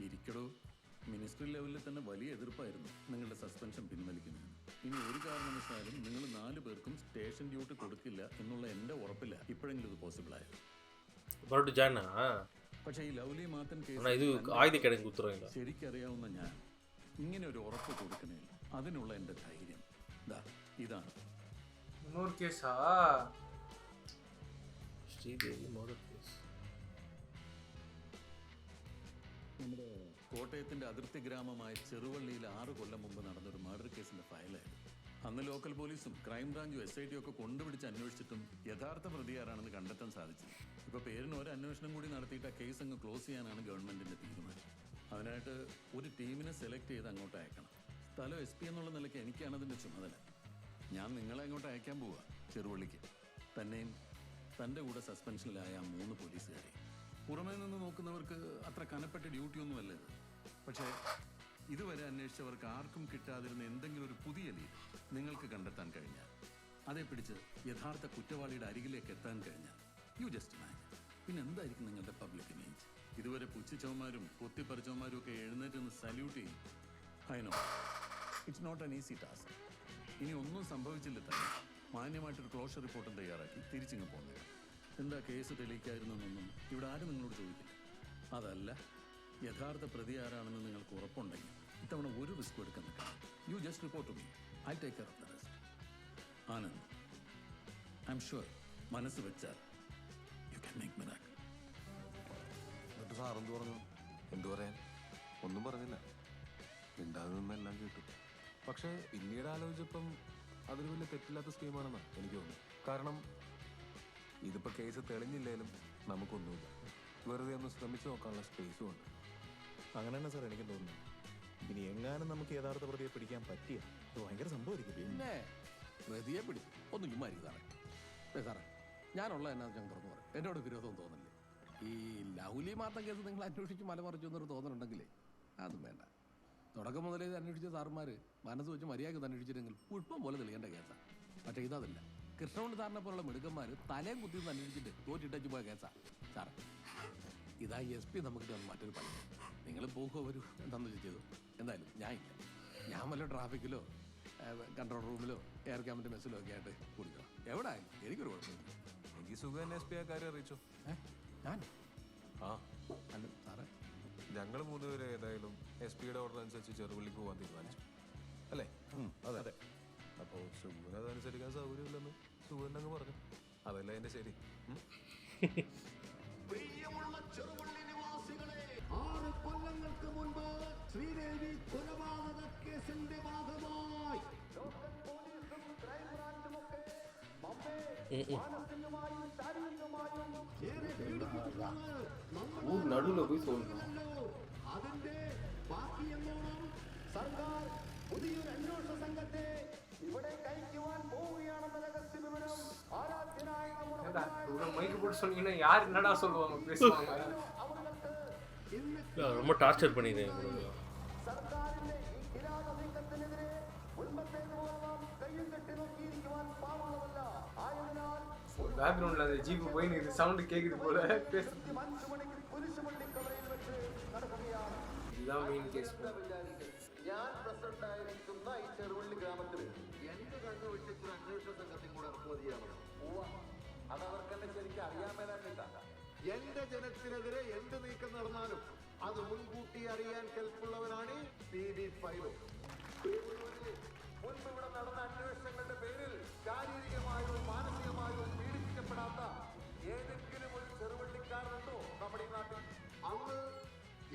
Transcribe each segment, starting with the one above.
ഇരിക്കടോ. Ministry ലെവലിൽ തന്നെ വലിയ എതിർപ്പായിരുന്നു നിങ്ങളുടെ സസ്പെൻഷൻ പിൻവലിക്കുന്നതിന്. ഇനി ഒരു കാരണവശാലും നിങ്ങൾ 4 പേർക്കും സ്റ്റേഷൻ ഡ്യൂട്ടി കൊടുക്കില്ല എന്നുള്ള എൻ്റെ ഉറപ്പില്ല ഇപ്പോഴെങ്കിലും ഇത് പോസിബിൾ ആയത്. പക്ഷേ ഈ ലൗലി മാത്തൻ കേസ് ശരിക്കറിയാവുന്ന ഞാൻ ഇങ്ങനെ ഒരു ഉറപ്പ് കൊടുക്കണില്ല. അതിനുള്ള എൻ്റെ ധൈര്യം ഇതാണ്. നമ്മുടെ കോട്ടയത്തിൻ്റെ അതിർത്തി ഗ്രാമമായ ചെറുവള്ളിയിൽ 6 കൊല്ലം മുമ്പ് നടന്നൊരു മർഡർ കേസിൻ്റെ ഫയലായിരുന്നു. അന്ന് ലോക്കൽ പോലീസും ക്രൈംബ്രാഞ്ചും SIT ഒക്കെ കൊണ്ടുപിടിച്ച് അന്വേഷിച്ചിട്ടും യഥാർത്ഥ പ്രതിയാരാണെന്ന് കണ്ടെത്താൻ സാധിച്ചില്ല. ഇപ്പോൾ പേരിന് ഒരു അന്വേഷണം കൂടി നടത്തിയിട്ട് ആ കേസ് അങ്ങ് ക്ലോസ് ചെയ്യാനാണ് ഗവൺമെൻറ്റിൻ്റെ തീരുമാനം. അതിനായിട്ട് ഒരു ടീമിനെ സെലക്ട് ചെയ്ത് അങ്ങോട്ട് അയക്കണം. സ്ഥലം SP എന്നുള്ള നിലയ്ക്ക് എനിക്കാണ് അതിൻ്റെ ചുമതല. ഞാൻ നിങ്ങളെ അങ്ങോട്ട് അയക്കാൻ പോവുക ചെറുവള്ളിക്ക്. തന്നെയും തൻ്റെ കൂടെ സസ്പെൻഷനിലായ 3 പോലീസുകാരെ. പുറമേ നിന്ന് നോക്കുന്നവർക്ക് അത്ര കനപ്പെട്ട ഡ്യൂട്ടിയൊന്നുമല്ല ഇത്. പക്ഷേ ഇതുവരെ അന്വേഷിച്ചവർക്ക് ആർക്കും കിട്ടാതിരുന്ന എന്തെങ്കിലും ഒരു പുതിയ ലീഡ് നിങ്ങൾക്ക് കണ്ടെത്താൻ കഴിഞ്ഞാൽ, അതേ പിടിച്ച് യഥാർത്ഥ കുറ്റവാളിയുടെ അരികിലേക്ക് എത്താൻ കഴിഞ്ഞാൽ, യു ജസ്റ്റ് ഇമാജിൻ പിന്നെ എന്തായിരിക്കും നിങ്ങളുടെ പബ്ലിക് ഇമേജ്? ഇതുവരെ പുച്ഛിച്ചവന്മാരും കൊത്തിപ്പറിച്ചവന്മാരും ഒക്കെ എഴുന്നേറ്റ് നിന്ന് സല്യൂട്ട് ചെയ്യും. I know it's not an easy task. ഇനി ഒന്നും സംഭവിച്ചില്ല തന്നെ മാന്യമായിട്ടൊരു ക്ലോഷർ റിപ്പോർട്ടും തയ്യാറാക്കി തിരിച്ചിങ്ങ് പോകുന്നത്. എന്താ കേസ് തെളിയിക്കായിരുന്നെന്നൊന്നും ഇവിടെ ആരും നിങ്ങളോട് ചോദിക്കില്ല. അതല്ല, യഥാർത്ഥ പ്രതി ആരാണെന്ന് നിങ്ങൾക്ക് ഉറപ്പുണ്ടെങ്കിൽ ഇത്തവണ ഒരു റിസ്ക് എടുക്കാൻ നിൽക്കണം. You just report to me, I take care of the rest. Anand, I am sure മനസ്സ് വെച്ചാൽ യു ക്യാൻ മേക്ക് മിറാക്കിൾ. എന്നിട്ട് സാറെന്ത് പറഞ്ഞു? എന്തു പറയാൻ? ഒന്നും പറഞ്ഞില്ല. മിണ്ടാതെ നിന്നെല്ലാം കേട്ടു. പക്ഷേ പിന്നീട് ആലോചിച്ചപ്പം അതൊരു വലിയ തെറ്റില്ലാത്ത സ്കീമാണെന്നാണ് എനിക്ക് തോന്നുന്നു. കാരണം ഇതിപ്പോൾ കേസ് തെളിഞ്ഞില്ലേലും നമുക്കൊന്നുമില്ല. വെറുതെ ഒന്ന് ശ്രമിച്ചു നോക്കാനുള്ള സ്പേസും ഉണ്ട്. അങ്ങനെ തന്നെ സാർ എനിക്ക് തോന്നുന്നു. ഇനി എങ്ങാനും നമുക്ക് യഥാർത്ഥ പ്രതിയെ പിടിക്കാൻ പറ്റിയ അത് ഭയങ്കര സംഭവമായിരിക്കും. പിന്നെ പ്രതിയെ പിടിക്കും ഒന്നും ചുമ്മാരിക്കും സാറേ. ഞാനുള്ള എന്നാ ഞാൻ തുറന്നു പറയും, എന്നോട് വിരോധം തോന്നില്ലേ. ഈ ലൗലി മാത്തൻ കേസ് നിങ്ങൾ അന്വേഷിച്ച് മലമറിച്ചു എന്നൊരു തോന്നലുണ്ടെങ്കിലേ അതും വേണ്ട. തുടക്കം മുതലേ ഇത് അന്വേഷിച്ച സാറുമാർ മനസ്സ് വെച്ച് മര്യാദയ്ക്ക് അന്വേഷിച്ചിട്ടെങ്കിൽ പുഷ്പം പോലെ തെളിയേണ്ട കേസാണ്. പക്ഷേ ഇതല്ല. കൃഷ്ണകുണ്ടി സാറിനെ പോലുള്ള മിടുക്കന്മാർ തലയും കുത്തിന്ന് അന്വേഷിച്ചിട്ട് തോറ്റിട്ടു പോയ കേസാണ് സാറേ. ഇതാ SP നമുക്ക് മറ്റൊരു പണി. നിങ്ങൾ പോകുമോ വരൂ എന്താണെന്ന് ചെയ്തു. എന്തായാലും ഞാൻ വല്ല ട്രാഫിക്കിലോ കൺട്രോൾ റൂമിലോ എയർ ക്യാമ്പിൻ്റെ മെസ്സിലോ ഒക്കെ ആയിട്ട് കുടിക്കണം. എവിടെ ആയാലും എനിക്കൊരു കുഴപ്പമില്ല. എനിക്ക് സുഖം തന്നെ SP കാര്യം അറിയിച്ചോ? ഞാൻ അല്ല സാറേ, ഞങ്ങൾ 3 പേര് ഏതായാലും SP ഓർഡർ അനുസരിച്ച് ചെറുപള്ളിക്ക് പോകാൻ തീരുമാനിച്ചു അല്ലേ? അതെ. അപ്പോൾ സുഖൻ അതനുസരിക്കാൻ സൗകര്യമില്ലെന്ന് സുഖൻ അങ്ങ് പറഞ്ഞു. അതല്ല എൻ്റെ ശരി. പ്രിയമുള്ള ചെറുവള്ളി നിവാസികളെ, 6 കൊല്ലങ്ങൾക്ക് മുൻപ് ശ്രീദേവി കൊലപാതക കേസിന്റെ ഭാഗമായി ലോക്കൽ പോലീസും ക്രൈംബ്രാഞ്ചുമൊക്കെ മാനസികമായും ശാരീരികമായും അതിന്റെ ബാക്കിയെന്നോണം സർക്കാർ പുതിയൊരു അന്വേഷണ സംഘത്തെ ഇവിടെ കയറ്റുവാൻ പോവുകയാണെന്ന രഹസ്യ വിവരം ആരാധ്യനായ ரொம்ப டார்ச்சர் பண்ணிடுறேன். സർക്കാരിന്റെ ഈ കിരാത നീക്കത്തിനെതിരെ മുൻപത്തേതുപോലെല്ലാം കയ്യും കെട്ടി നോക്കിയിരിക്കുവാൻ പാടുള്ളതല്ല. ആയതിനാൽ பேக்ரவுண்ட்ல அந்த ஜீப் போய் நீ சவுண்ட் கேக்குது போல பேசு. 5 മണിക്ക് കുരിശുപള്ളിക്കവലയിൽ വെച്ച് നടക്കുകയാണ്. ഇതാ മെയിൻ കേസ്. ഞാൻ പ്രസിഡന്റ് ആയിരിക്കുന്ന ഈ ചെറുവള്ളി ഗ്രാമത്തിൽ എന്റെ കണ്ണു വെച്ചിട്ട് അന്വേഷണ സംഘത്തിൽ കൂടെ ഇറക്കുമതി ചെയ്യണം. അതവർക്ക് തന്നെ ശരിക്കും അറിയാൻ മേലാക്കില്ല. എന്റെ ജനത്തിനെതിരെ എന്ത് നീക്കം നടന്നാലും അത് മുൻകൂട്ടി അറിയാൻ കെൽപ്പുള്ളവനാണ് PD ഫൈലോ. മുൻപ് ഇവിടെ നടന്ന അന്വേഷണങ്ങളുടെ പേരിൽ ശാരീരികമായോ മാനസികമായോ പീഡിപ്പിക്കപ്പെടാത്ത ഏതെങ്കിലും ഒരു ചെറുവള്ളിക്കാരനുണ്ടോ നമ്മുടെ ഈ നാട്ടിൽ? അന്ന്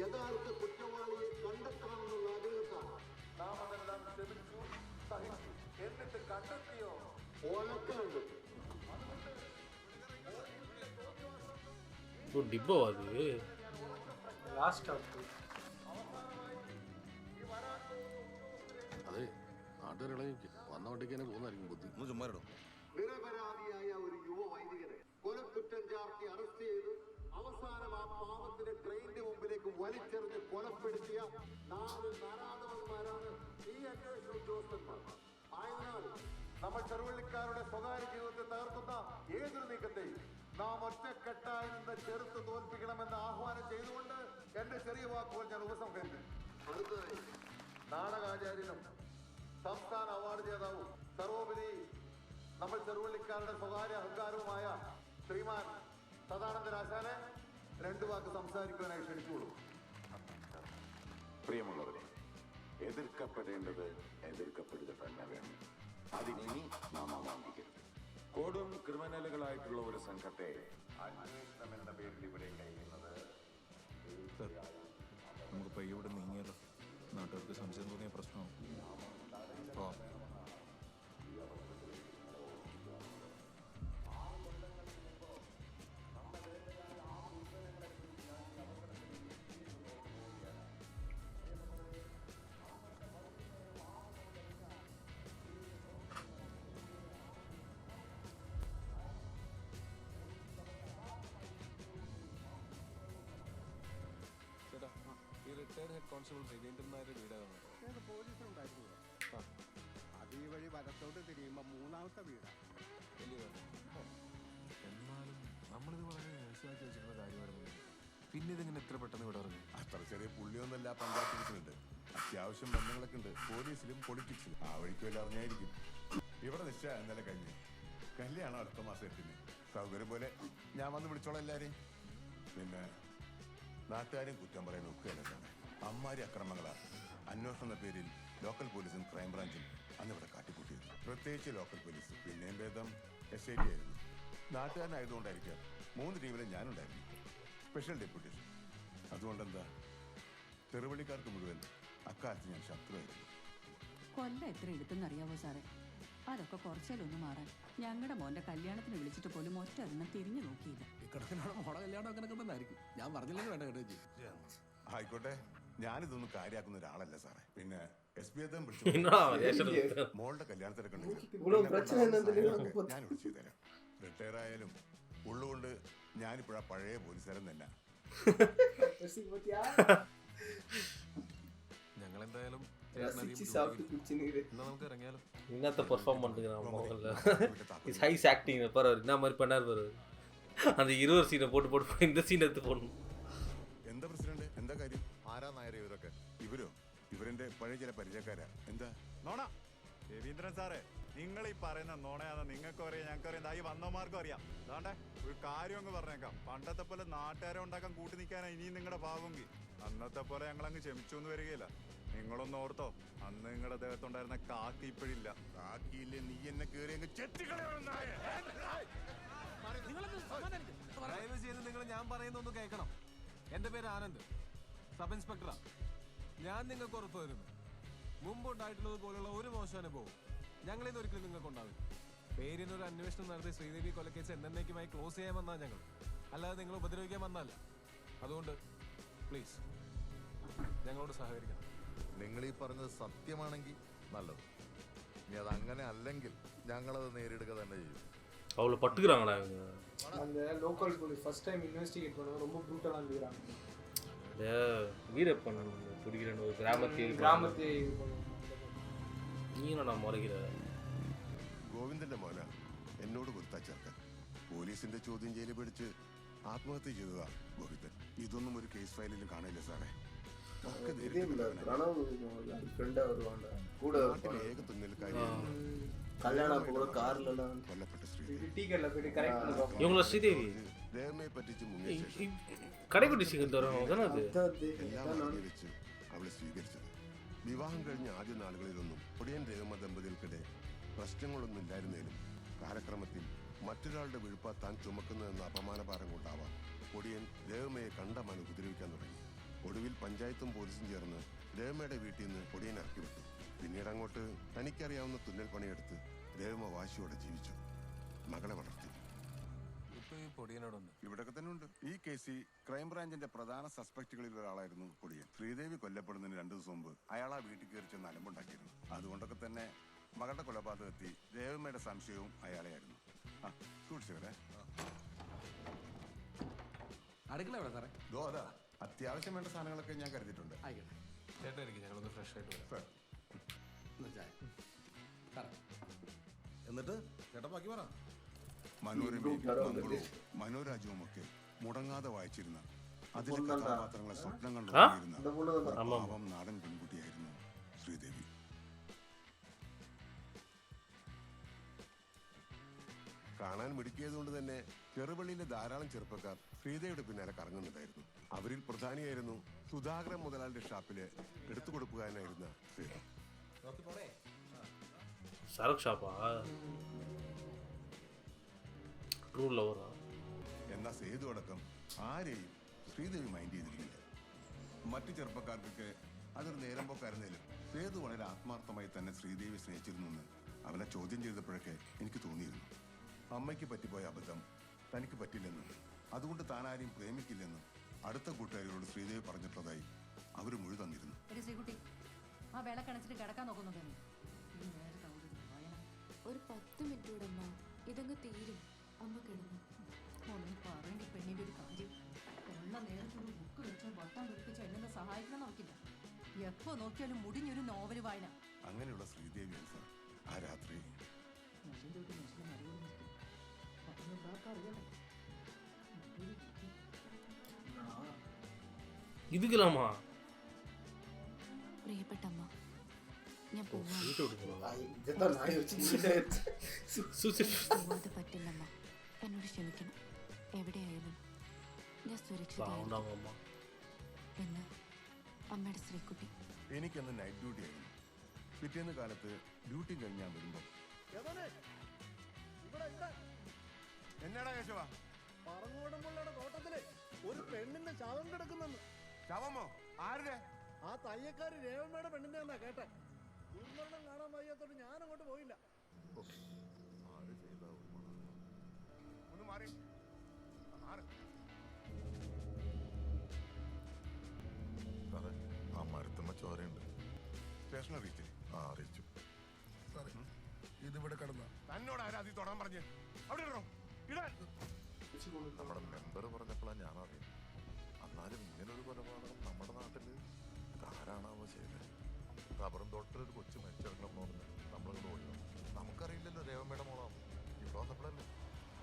യഥാർത്ഥ കുറ്റവാളിയെ കണ്ടെത്തണമെന്നുള്ള ആഗ്രഹത്താണ് നാം അതെല്ലാം ശ്രമിച്ചു, സഹിച്ചു. എന്നിട്ട് കണ്ടെത്തിയോ? ഓലക്കുണ്ട്. ഡിബോ അത് ലാസ്റ്റ് അതെ നാട്ടുകാരിളകിക്ക് വന്ന വണ്ടിക്ക് തന്നെ പോകുന്നതായിരിക്കും ബുദ്ധി. ചുമ്മാരിടും. നിരപരാധിയായ ഒരു യുവ വൈദികനെ കൊലക്കുറ്റം ചാർത്തി അറസ്റ്റ് ചെയ്ത് അവസാനം ആ പാവത്തിന്റെ ട്രെയിനിന്റെ മുമ്പിലേക്ക് വലിച്ചെറിഞ്ഞ് കൊലപ്പെടുത്തിയ 4 നരാധവന്മാരാണ് ഈ അന്വേഷണ ഉദ്യോഗസ്ഥന്മാർ. ആയതിനാൽ നമ്മൾ ചെറുവള്ളിക്കാരുടെ സ്വകാര്യ ജീവിതത്തെ തകർക്കുന്ന ഏതൊരു നീക്കത്തെയും നാം ഒറ്റക്കെട്ടായി നിന്ന് ചെറുത്ത് തോൽപ്പിക്കണമെന്ന് ആഹ്വാനം ചെയ്തുകൊണ്ട് എന്റെ ചെറിയ വാക്കുകൾ ഞാൻ ഉപസംഹരിക്കും. അടുത്തതായി നാടകാചാര്യനും സംസ്ഥാന അവാർഡ് ജേതാവും സർവോപരി നമ്മൾ ചെറുവള്ളിക്കാരുടെ സ്വകാര്യ അഹങ്കാരവുമായ ശ്രീമാൻ സദാനന്ദനാശാനെ 2 വാക്ക് സംസാരിക്കുവാനായി ക്ഷണിച്ചുകൊള്ളൂ. പ്രിയമുള്ളവരെ, എതിർക്കപ്പെടേണ്ടത് എതിർക്കപ്പെടുക തന്നെ വേണം. അതിനി നാം അവലംബിക്കരുത്. കൊടും ക്രിമിനലുകളായിട്ടുള്ള ഒരു സംഘത്തെ അന്വേഷണം എന്ന പേരിൽ ഇവിടെ കഴിയുന്നത് നമുക്ക് പയ്യെ ഇവിടെ നീങ്ങിയല്ലോ. നാട്ടുകാർക്ക് സംശയം തോന്നിയ പ്രശ്നമാവും. ചേട്ടാ, ഈ റിട്ടയർഡ് ഹെഡ് കോൺസ്റ്റബിൾ രവീന്ദ്രൻ നായരുടെ വീടാണ്. അത് ഈ വഴി വലത്തോട്ട് തിരിയുമ്പോ 3ാമത്തെ വീടാണ്. എന്നാലും നമ്മളിത് വളരെ രഹസ്യമാക്കി വെച്ചിരുന്ന കാര്യമായിരുന്നു. പിന്നെ ഇതിങ്ങനെ എത്ര പെട്ടെന്ന് ഇവിടെ ഇറങ്ങി? അത്ര ചെറിയ പുള്ളിയൊന്നുമല്ല പഞ്ചായത്ത് പ്രസിഡന്റ്. അത്യാവശ്യം ബന്ധങ്ങളൊക്കെ ഉണ്ട് പോലീസിലും പൊളിറ്റിക്സിലും. ആ വഴിക്ക് വല്ല അറിഞ്ഞായിരിക്കും. ഇവിടെ നിശ്ചയം ഇന്നലെ കഴിഞ്ഞു. കല്യാണം അടുത്ത മാസം 8-ന്. സൗകര്യം പോലെ ഞാൻ വന്ന് വിളിച്ചോളാം എല്ലാരെയും. പിന്നെ നാട്ടുകാരും കുറ്റം പറയാൻ ഒക്കെയല്ല സാറേ. അമ്മാരി അക്രമങ്ങളാണ് അന്വേഷണം എന്ന പേരിൽ ലോക്കൽ പോലീസും ക്രൈംബ്രാഞ്ചും അന്നിവിടെ കാട്ടിക്കൂട്ടിയത്. പ്രത്യേകിച്ച് ലോക്കൽ പോലീസ്. പിന്നെയും ഭേദം SIT ആയിരുന്നു. നാട്ടുകാരനായതുകൊണ്ടായിരിക്കാം 3 ടീമിലും ഞാനുണ്ടായിരുന്നു, സ്പെഷ്യൽ ഡെപ്യൂട്ടേഷൻ. അതുകൊണ്ടെന്താ, ചെറുവള്ളിക്കാർക്ക് മുഴുവൻ അക്കാലത്ത് ഞാൻ ശത്രുവായിരുന്നു. കൊല്ലം എത്ര എടുത്തെന്നറിയാവോ സാറേ? അതൊക്കെ കുറച്ചേലൊന്ന് മാറാൻ ഞങ്ങളുടെ മോന്റെ കല്യാണത്തിന് വിളിച്ചിട്ട് പോലും ഒറ്റൊരെണ്ണം തിരിഞ്ഞു നോക്കിയില്ല. ഇക്കണക്കിനോട് മോടെ കല്യാണം അങ്ങനെയൊക്കെ തന്നെ ആയിരിക്കും. ഞാൻ പറഞ്ഞില്ലെങ്കിൽ വേണ്ട കേട്ടോ ചേച്ചി. ആയിക്കോട്ടെ, ഞാനിതൊന്നും കാര്യമാക്കുന്ന ഒരാളല്ല സാറേ. പിന്നെ SB മോളുടെ കല്യാണത്തിനൊക്കെ ഞാനിവിടെ ചെയ്തുതരാം. റിട്ടയർ ആയാലും ഉള്ളുകൊണ്ട് ഞാനിപ്പോഴാ പഴയ പോലീസുകാരൻ തന്നെ. ഞങ്ങളെന്തായാലും നമുക്ക് ഇറങ്ങിയാലോ? என்னத்த பெர்ஃபார்ம் பண்ணுறான் மோகன்ல. இஸ் ஹைஸ் ஆக்டிங் பாரு. என்ன மாதிரி பண்ணார் பாரு. அந்த 20 சீனை போட்டு இந்த சீன் எடுத்து போடணும். എന്താ പ്രസിഡന്റ്, എന്താ കാര്യം? ആരാ നായരെ ഇവരൊക്കെ? ഇവരോ? ഇവരെന്റെ പഴയ ചില പരിചയക്കാരാ. എന്താ നോണ? രവീന്ദ്രൻ സാറേ, നിങ്ങൾ ഈ പറയുന്ന നോണയാണെന്ന് നിങ്ങൾക്ക് അറിയാം, ഞങ്ങൾക്ക് അറിയാം, ഈ വന്നമാർക്കും അറിയാം. അതാണ്ടേ ഒരു കാര്യം അങ്ങ് പറഞ്ഞേക്കാം. പണ്ടത്തെ പോലെ നാട്ടുകാരെ ഉണ്ടാക്കാൻ കൂട്ടി നിൽക്കാനാ ഇനിയും നിങ്ങളുടെ ഭാവമെങ്കിൽ. അന്നത്തെ പോലെ ഞങ്ങളങ്ങ് ക്ഷമിച്ചു എന്ന് വരികയില്ല. നിങ്ങളൊന്ന് ഓർത്തോ, അന്ന് നിങ്ങളുടെ ദേഹത്തുണ്ടായിരുന്ന കാക്കി ഇപ്പോഴില്ല. കാക്കിയില്ലേ നീ എന്നെ കയറി അങ്ങ് ദയവ് ചെയ്ത് നിങ്ങൾ ഞാൻ പറയുന്നൊന്ന് കേൾക്കണം. എന്റെ പേര് ആനന്ദ്, സബ് ഇൻസ്പെക്ടറാ. ഞാൻ നിങ്ങൾക്ക് ഉറപ്പ് തരുന്നു, മുമ്പുണ്ടായിട്ടുള്ളത് പോലുള്ള ഒരു മോശം അനുഭവം ഞങ്ങളിന്ന് ഒരിക്കലും നിങ്ങൾക്ക് ഉണ്ടാവില്ല. പേരിനൊരു അന്വേഷണം നടത്തി ശ്രീദേവി കൊലക്കേസ് എന്നേക്കുമായി ക്ലോസ് ചെയ്യാൻ വന്നാൽ ഞങ്ങൾ, അല്ലാതെ നിങ്ങൾ ഉപദ്രവിക്കാൻ വന്നല്ല. അതുകൊണ്ട് പ്ലീസ് ഞങ്ങളോട് സഹകരിക്കണം. നിങ്ങൾ ഈ പറഞ്ഞത് സത്യമാണെങ്കിൽ നല്ലത്. ഇനി അത് അങ്ങനെ അല്ലെങ്കിൽ ഞങ്ങളത് നേരിടുക തന്നെ ചെയ്യും. அவ்வளோ பட்டுக்கிறாங்களா இவங்க? அந்த local police first time investigate பண்ணது ரொம்ப ப்ரூட்டலாக இருக்கிறாங்க. இந்த வீரப்பன் பிடிக்கிறேன்னு ஒரு கிராமத்தை இது பண்ணுவாங்க. நீ என்னடா முறைகிற? ഗോവിന്ദന്റെ മോന എന്നോട് കൊടുത്താ ചേർക്കാൻ. പോലീസിന്റെ ചോദ്യം ചെയ്യല് പിടിച്ച് ആത്മഹത്യ ചെയ്തതാ ഗോവിന്ദൻ. ഇതൊന്നും ഒരു കേസ് ഫയലിലും കാണില്ല സാറേ. നാട്ടിലെ ഏക തുന്നൽ കാര്യം കൊല്ലപ്പെട്ട இவங்கள ஸ்ரீதேவி ദേവമയെ പറ്റിച്ച് മുങ്ങിയ ശേഷം கடைக்குட்டி சீக்கிரம் தரோம் தானே அது? എല്ലാം അറിഞ്ഞു വെച്ച് അവളെ സ്വീകരിച്ചത്. വിവാഹം കഴിഞ്ഞ ആദ്യ നാളുകളിലൊന്നും പൊടിയൻ രേവമ ദമ്പതികൾക്കിടെ പ്രശ്നങ്ങളൊന്നും ഇല്ലായിരുന്നേലും കാലക്രമത്തിൽ മറ്റൊരാളുടെ വിഴുപ്പ താൻ ചുമക്കുന്നതെന്ന അപമാനഭാരം കൊണ്ടാവാം പൊടിയൻ രേവമയെ കണ്ടമാൻ ഉപദ്രവിക്കാൻ തുടങ്ങി. ഒടുവിൽ പഞ്ചായത്തും പോലീസും ചേർന്ന് രേവമയുടെ വീട്ടിൽ നിന്ന് പൊടിയൻ ഇറക്കി വിട്ടു. പിന്നീട് അങ്ങോട്ട് തനിക്കറിയാവുന്ന തുന്നൽ പണിയെടുത്ത് രേവമ വാശിയോടെ ജീവിച്ചു, മകളെ വളർത്തി. ഇപ്പൊ ഈ പൊടിയനോടൊന്ന് ഇവിടൊക്കെ തന്നെ ഉണ്ട്. ഈ കേസിൽ ക്രൈംബ്രാഞ്ചിന്റെ പ്രധാന സസ്പെക്ടുകളിൽ ഒരാളായിരുന്നു പൊടിയൻ. ശ്രീദേവി കൊല്ലപ്പെടുന്നതിന് 2 ദിവസം മുമ്പ് അയാൾ ആ വീട്ടിൽ കയറി ചെന്ന് അലമ്പുണ്ടാക്കിയിരുന്നു. അതുകൊണ്ടൊക്കെ തന്നെ മകളുടെ കൊലപാതകത്തിൽ രേവമയുടെ സംശയവും അയാളെയായിരുന്നു. ആ സൂക്ഷിച്ചവരെ അടുക്കള എവിടെ സാറേ? അതാ അത്യാവശ്യം വേണ്ട സാധനങ്ങളൊക്കെ ഞാൻ കരുതിയിട്ടുണ്ട്. ആയിക്കോട്ടെ. ചേട്ടായിരിക്കും, ഞങ്ങളൊന്ന് ഫ്രഷ് ആയിട്ട് വരാം. എന്നാ ചായ സാറേ. എന്നിട്ട് ചേട്ടാ ബാക്കി പറ. മനോരമയും മംഗളവും മനോരാജ്യവും ഒക്കെ മുടങ്ങാതെ വായിച്ചിരുന്ന അതിലെ കഥാപാത്രങ്ങളെ സ്വപ്നം കണ്ടുകൊണ്ടിരുന്ന പാവം നാടൻ പെൺകുട്ടിയായിരുന്നു ശ്രീദേവി. കാണാൻ മിടുക്കിയതുകൊണ്ട് തന്നെ ചെറുപള്ളിയിലെ ധാരാളം ചെറുപ്പക്കാർ ശ്രീദേവിയുടെ പിന്നാലെ കറങ്ങുന്നുണ്ടായിരുന്നു. അവരിൽ പ്രധാനിയായിരുന്നു സുധാകരൻ മുതലാളിയുടെ ഷാപ്പിലെ എടുത്തുകൊടുപ്പുകാരനായിരുന്ന സേതു. സരക്ക് ഷാപ്പാ? ട്രൂ ലവറാ? എന്നാ സേതു അടക്കം ആരെയും ശ്രീദേവി മൈൻഡ് ചെയ്തിരുന്നില്ല. മറ്റു ചെറുപ്പക്കാർക്കൊക്കെ അതൊരു നേരം പോക്കായിരുന്നേലും സേതു വളരെ ആത്മാർത്ഥമായി തന്നെ ശ്രീദേവി സ്നേഹിച്ചിരുന്നെന്ന് അവനെ ചോദ്യം ചെയ്തപ്പോഴൊക്കെ എനിക്ക് തോന്നിയിരുന്നു. അമ്മയ്ക്ക് പറ്റിപ്പോയ അബദ്ധം തനിക്ക് പറ്റില്ലെന്നും അതുകൊണ്ട് താൻ ആരെയും പ്രേമിക്കില്ലെന്നും അടുത്ത കൂട്ടുകാരികളോട് ശ്രീദേവി പറഞ്ഞിട്ടുള്ളതായി അവർ മൊഴി തന്നിരുന്നു. ആ വിളക്കണച്ചിട്ട് കിടക്കാൻ നോക്കുന്നുണ്ടോ? ഒരു 10 മിനിറ്റ് കൂടെ അമ്മ, ഇതങ്ങ് തീരും. അമ്മ കിടന്നു. ഒന്ന് പറയേണ്ടി പെണ്ണിന്റെ ഒരു കാര്യം. ഉള്ള നേരത്തൊരു ബുക്ക് വെച്ചോ വട്ടം പിടിപ്പിച്ചോ എന്നെ സഹായിക്കണം നോക്കില്ല. എപ്പോ നോക്കിയാലും മുടിഞ്ഞൊരു നോവൽ വായന. അങ്ങനെയുള്ള ശ്രീദേവിയാണ് സാർ ആ രാത്രി. இதுக்கலாமா? പ്രിയപ്പെട്ട അമ്മ, ഞാൻ പോവാതെ പറ്റില്ലമ്മ. എന്നോട് ക്ഷമിക്കണം. എവിടെയായാലും ഞാൻ സുരക്ഷിതമായിരുന്നു എന്ന് അമ്മയുടെ ശ്രീകുട്ടി. എനിക്കന്ന് നൈറ്റ് ഡ്യൂട്ടി ആയിരുന്നു. പിറ്റേന്ന് കാലത്ത് ഡ്യൂട്ടി കഴിഞ്ഞാൽ വരുമ്പോൾ എന്നാടാ കേശവ? പറങ്ങോടുമ്പോഴുള്ള തോട്ടത്തില് ഒരു പെണ്ണിന്റെ ശവം കിടക്കുന്നെന്ന്. ശവമോ? ആരുടെ? ആ തയ്യക്കാര് രേവമ്മയുടെ പെണ്ണിന്റെ എന്നാ കേട്ടെ. ദുർമരണം കാണാൻ വയ്യാത്തോണ്ട് ഞാൻ അങ്ങോട്ട് പോയില്ല. ഒന്ന് മാറി. ആ മരത്തുമ്മ ചോരയുണ്ട്. സ്റ്റേഷൻ അറിയിച്ചേ? അറിയിച്ചു. ഇതിവിടെ കിടന്ന തന്നോട് ആരാ അതിൽ തൊടാൻ പറഞ്ഞ്? അവിടെ ഇടണോ? ഇടാൻ നമ്മുടെ മെമ്പർ പറഞ്ഞപ്പോഴാണ് ഞാൻ അറിയുന്നത്. എന്നാലും ഇങ്ങനൊരു കൊലപാതകം നമ്മുടെ നാട്ടിൽ ആരാണാവോ ചെയ്തത്? റബ്ബറും തോട്ടത്തിലൊരു കൊച്ചു മരിച്ചിറങ്ങണം എന്ന് പറഞ്ഞ് നമ്മളിങ്ങോട്ട് ഓടിക്കണം. നമുക്കറിയില്ലല്ലോ രേവമ്മയുടെ മോളാണ്. ഇവിടെ വന്നപ്പോഴല്ലേ.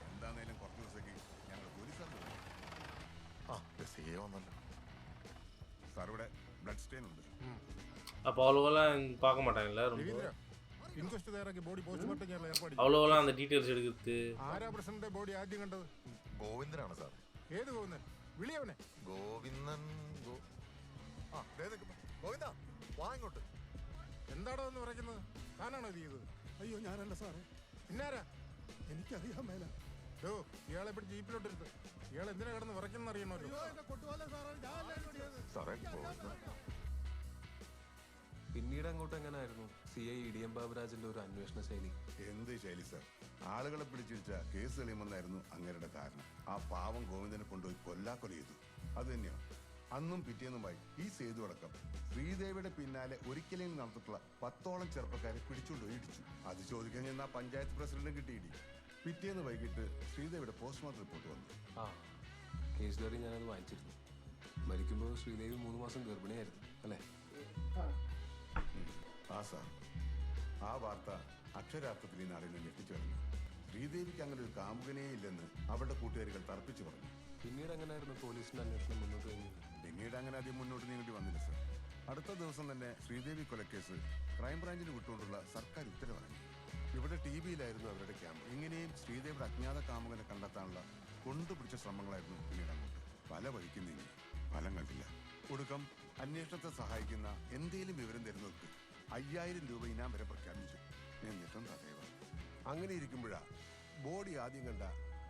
എന്താണേലും കുറച്ച് ദിവസത്തേക്ക് ഞങ്ങൾ പോലീസുകാർ വന്നല്ലോ സാർ. ഇവിടെ ബ്ലഡ് സ്റ്റെയിൻ ഉണ്ട്. அப்போ அவ்வளோவெல்லாம் பார்க்க மாட்டாங்கல்ல? ரொம்ப ഇൻക്വസ്റ്റ് തയ്യാറാക്കി ബോഡി പോസ്റ്റ്മോർട്ടം ചെയ്യാൻ ഏർപ്പാട്. அவ்வளோவெல்லாம் அந்த டீட்டெயில்ஸ் எடுக்கிறது. ആരാ പ്രസിഡന്റിന്റെ ബോഡി ആദ്യം കണ്ടത്? ഗോവിന്ദനാണ് സാർ. ഏത് ഗോവിന്ദൻ? വിളിയവനെ. ഗോവിന്ദൻ. ഗോവിന്ദ വാ ഇങ്ങോട്ട്. എന്താണോ എന്ന് പറയുന്നത്? താനാണോ ഇത് ചെയ്തത്? അയ്യോ ഞാനല്ല സാറേ. പിന്നാരാ? എനിക്കറിയാൻ മേല. ഇയാളെ പിടിച്ച് ജീപ്പിലോട്ടിരുത്ത്. ഇയാൾ എന്തിനാ കിടന്ന് വിറയ്ക്കുന്ന അറിയണമല്ലോ. പിന്നീട് അങ്ങോട്ട് എങ്ങനെയായിരുന്നു CI ഇടിയം ബാബുരാജിന്റെ ഒരു അന്വേഷണ ശൈലി? എന്ത് ശൈലി സാർ? ആളുകളെ പിടിച്ചിരിച്ച കേസ് തെളിയുമെന്നായിരുന്നു അങ്ങേരുടെ ധാരണ. ആ പാവം ഗോവിന്ദനെ കൊണ്ടുപോയി കൊല്ലാക്കൊല ചെയ്തു. അത് തന്നെയാണ് അന്നും പിറ്റേന്നുമായി ഈ സേതു അടക്കം ശ്രീദേവിയുടെ പിന്നാലെ ഒരിക്കലും നടത്തിയിട്ടുള്ള 10ഓളം ചെറുപ്പക്കാരെ പിടിച്ചുകൊണ്ടുപോയി ഇടിച്ചു. അത് ചോദിക്കാൻ ചെന്ന പഞ്ചായത്ത് പ്രസിഡന്റും കിട്ടിയിടി. പിറ്റേന്ന് വൈകിട്ട് ശ്രീദേവിയുടെ പോസ്റ്റ്മോർട്ടം റിപ്പോർട്ട് വന്നു. കേസ് ഡയറി ഞാനത് വായിച്ചിരുന്നു. മരിക്കുമ്പോൾ ശ്രീദേവി 3 മാസം ഗർഭിണിയായിരുന്നു അല്ലേ? ആ സാർ, ആ വാർത്ത അക്ഷരാർത്ഥത്തിൽ ഈ നാടിനെ ഞെട്ടിച്ചു കളഞ്ഞു. ശ്രീദേവിക്ക് അങ്ങനെ ഒരു കാമുകനേ ഇല്ലെന്ന് അവരുടെ കൂട്ടുകാരികൾ തർപ്പിച്ചു പറഞ്ഞു. പിന്നീട് എങ്ങനെയായിരുന്നു പോലീസിന്റെ അന്വേഷണം മുന്നോട്ട് കഴിഞ്ഞത്? പിന്നീട് അങ്ങനെ അധികം മുന്നോട്ട് നീങ്ങേണ്ടി വന്നില്ല സാർ. അടുത്ത ദിവസം തന്നെ ശ്രീദേവി കൊലക്കേസ് ക്രൈംബ്രാഞ്ചിന് വിട്ടുകൊണ്ടുള്ള സർക്കാർ ഉത്തരവിറങ്ങി. ഇവിടെ TVയിലായിരുന്നു അവരുടെ ക്യാമ്പ്. ഇങ്ങനെയും ശ്രീദേവിയുടെ അജ്ഞാത കാമുകനെ കണ്ടെത്താനുള്ള കൊണ്ടുപിടിച്ച ശ്രമങ്ങളായിരുന്നു പിന്നീട് അങ്ങോട്ട്. പല വഴിക്കും നീങ്ങി, ഫലം കണ്ടില്ല. ഒടുക്കം അന്വേഷണത്തെ സഹായിക്കുന്ന എന്തെങ്കിലും വിവരം തരുന്നവർക്ക് 5000 രൂപ ഇനാം വരെ പ്രഖ്യാപിച്ചു. എന്നിട്ടും തടയുക. അങ്ങനെ ഇരിക്കുമ്പോഴാ ബോഡി ആദ്യം കണ്ട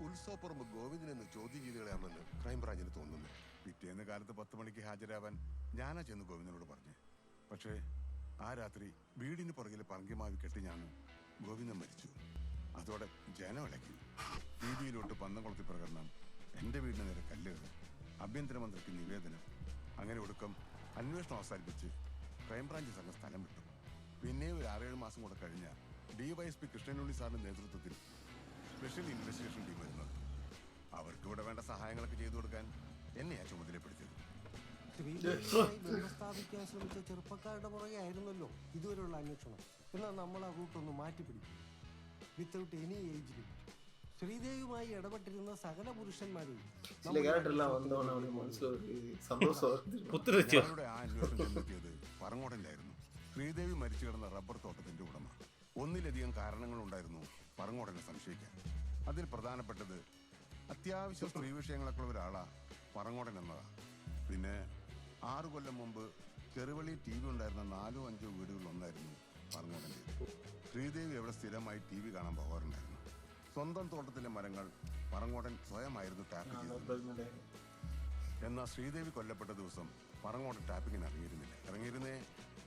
ഉത്സവപ്പുറമ്പ് ഗോവിന്ദനെന്ന് ചോദ്യം ചെയ്ത് കളയാമെന്ന് ക്രൈംബ്രാഞ്ചിന് തോന്നുന്നു. പിറ്റേന്ന് കാലത്ത് 10 മണിക്ക് ഹാജരാവാൻ ഞാനാ ചെന്ന് ഗോവിന്ദനോട് പറഞ്ഞു. പക്ഷേ ആ രാത്രി വീടിന് പുറകിലെ പറങ്കിമാവി കെട്ടിഞ്ഞാണ് ഗോവിന്ദൻ മരിച്ചു. അതോടെ ജനവിളക്കി. TVയിലോട്ട് പന്തംകുളത്തി പ്രകടനം, എൻ്റെ വീടിന് നേരെ കല്ലുകൾ, ആഭ്യന്തരമന്ത്രിക്ക് നിവേദനം. അങ്ങനെ ഒടുക്കം അന്വേഷണം അവസാനിപ്പിച്ച് ക്രൈംബ്രാഞ്ച് സംഘം സ്ഥലം വിട്ടു. പിന്നെ ഒരു 6-7 മാസം കൂടെ കഴിഞ്ഞ DYSP കൃഷ്ണനുണ്ണി സാറിന്റെ നേതൃത്വത്തിൽ സ്പെഷ്യൽ ഇൻവെസ്റ്റിഗേഷൻ ടീം വരുന്നത്. അവർക്ക് ഇവിടെ വേണ്ട സഹായങ്ങളൊക്കെ ചെയ്തു കൊടുക്കാൻ എന്നെയാ ചുമതലപ്പെടുത്തിയത്. സ്ഥാപിക്കാൻ ശ്രമിച്ച ചെറുപ്പക്കാരുടെ പുറകെ ആയിരുന്നല്ലോ ഇതുവരെയുള്ള അന്വേഷണം. എന്നാൽ നമ്മൾ ആ റൂട്ടൊന്ന് മാറ്റിപ്പിടിക്കും. Without any age limit. ശ്രീദേവിയുമായി ഇടപെട്ടിരുന്ന സകല പുരുഷന്മാരും ചില ക്യാരക്ടറെല്ലാം വന്നോണ്ട് അവന് മനസ്സിലൊരു സന്തോഷം ഞങ്ങളുടെ ആ അന്വേഷണം ചെന്നെത്തിയത് പറങ്ങോടനിലായിരുന്നു. ശ്രീദേവി മരിച്ചു കിടന്ന റബ്ബർ തോട്ടത്തിന്റെ ഉടമ. ഒന്നിലധികം കാരണങ്ങളുണ്ടായിരുന്നു പറങ്ങോടനെ സംശയിക്കാൻ. അതിൽ പ്രധാനപ്പെട്ടത് അത്യാവശ്യം സ്ത്രീ വിഷയങ്ങളൊക്കെ ഉള്ള ഒരാളാ പറങ്ങോടൻ എന്നതാ. പിന്നെ 6 കൊല്ലം മുമ്പ് ചെറുവള്ളി TV ഉണ്ടായിരുന്ന 4-5 വീടുകളിലൊന്നായിരുന്നു പറങ്ങോടൻ്റെ. ശ്രീദേവി എവിടെ സ്ഥിരമായി TV കാണാൻ പോകാറുണ്ടായിരുന്നു. സ്വന്തം തോട്ടത്തിലെ മരങ്ങൾ പറങ്ങോടൻ സ്വയമായിരുന്നു ടാപ്പ് ചെയ്തത്. എന്നാൽ ശ്രീദേവി കൊല്ലപ്പെട്ട ദിവസം പറങ്ങോടൻ ടാപ്പിങ്ങിന് ഇറങ്ങിയിരുന്നേ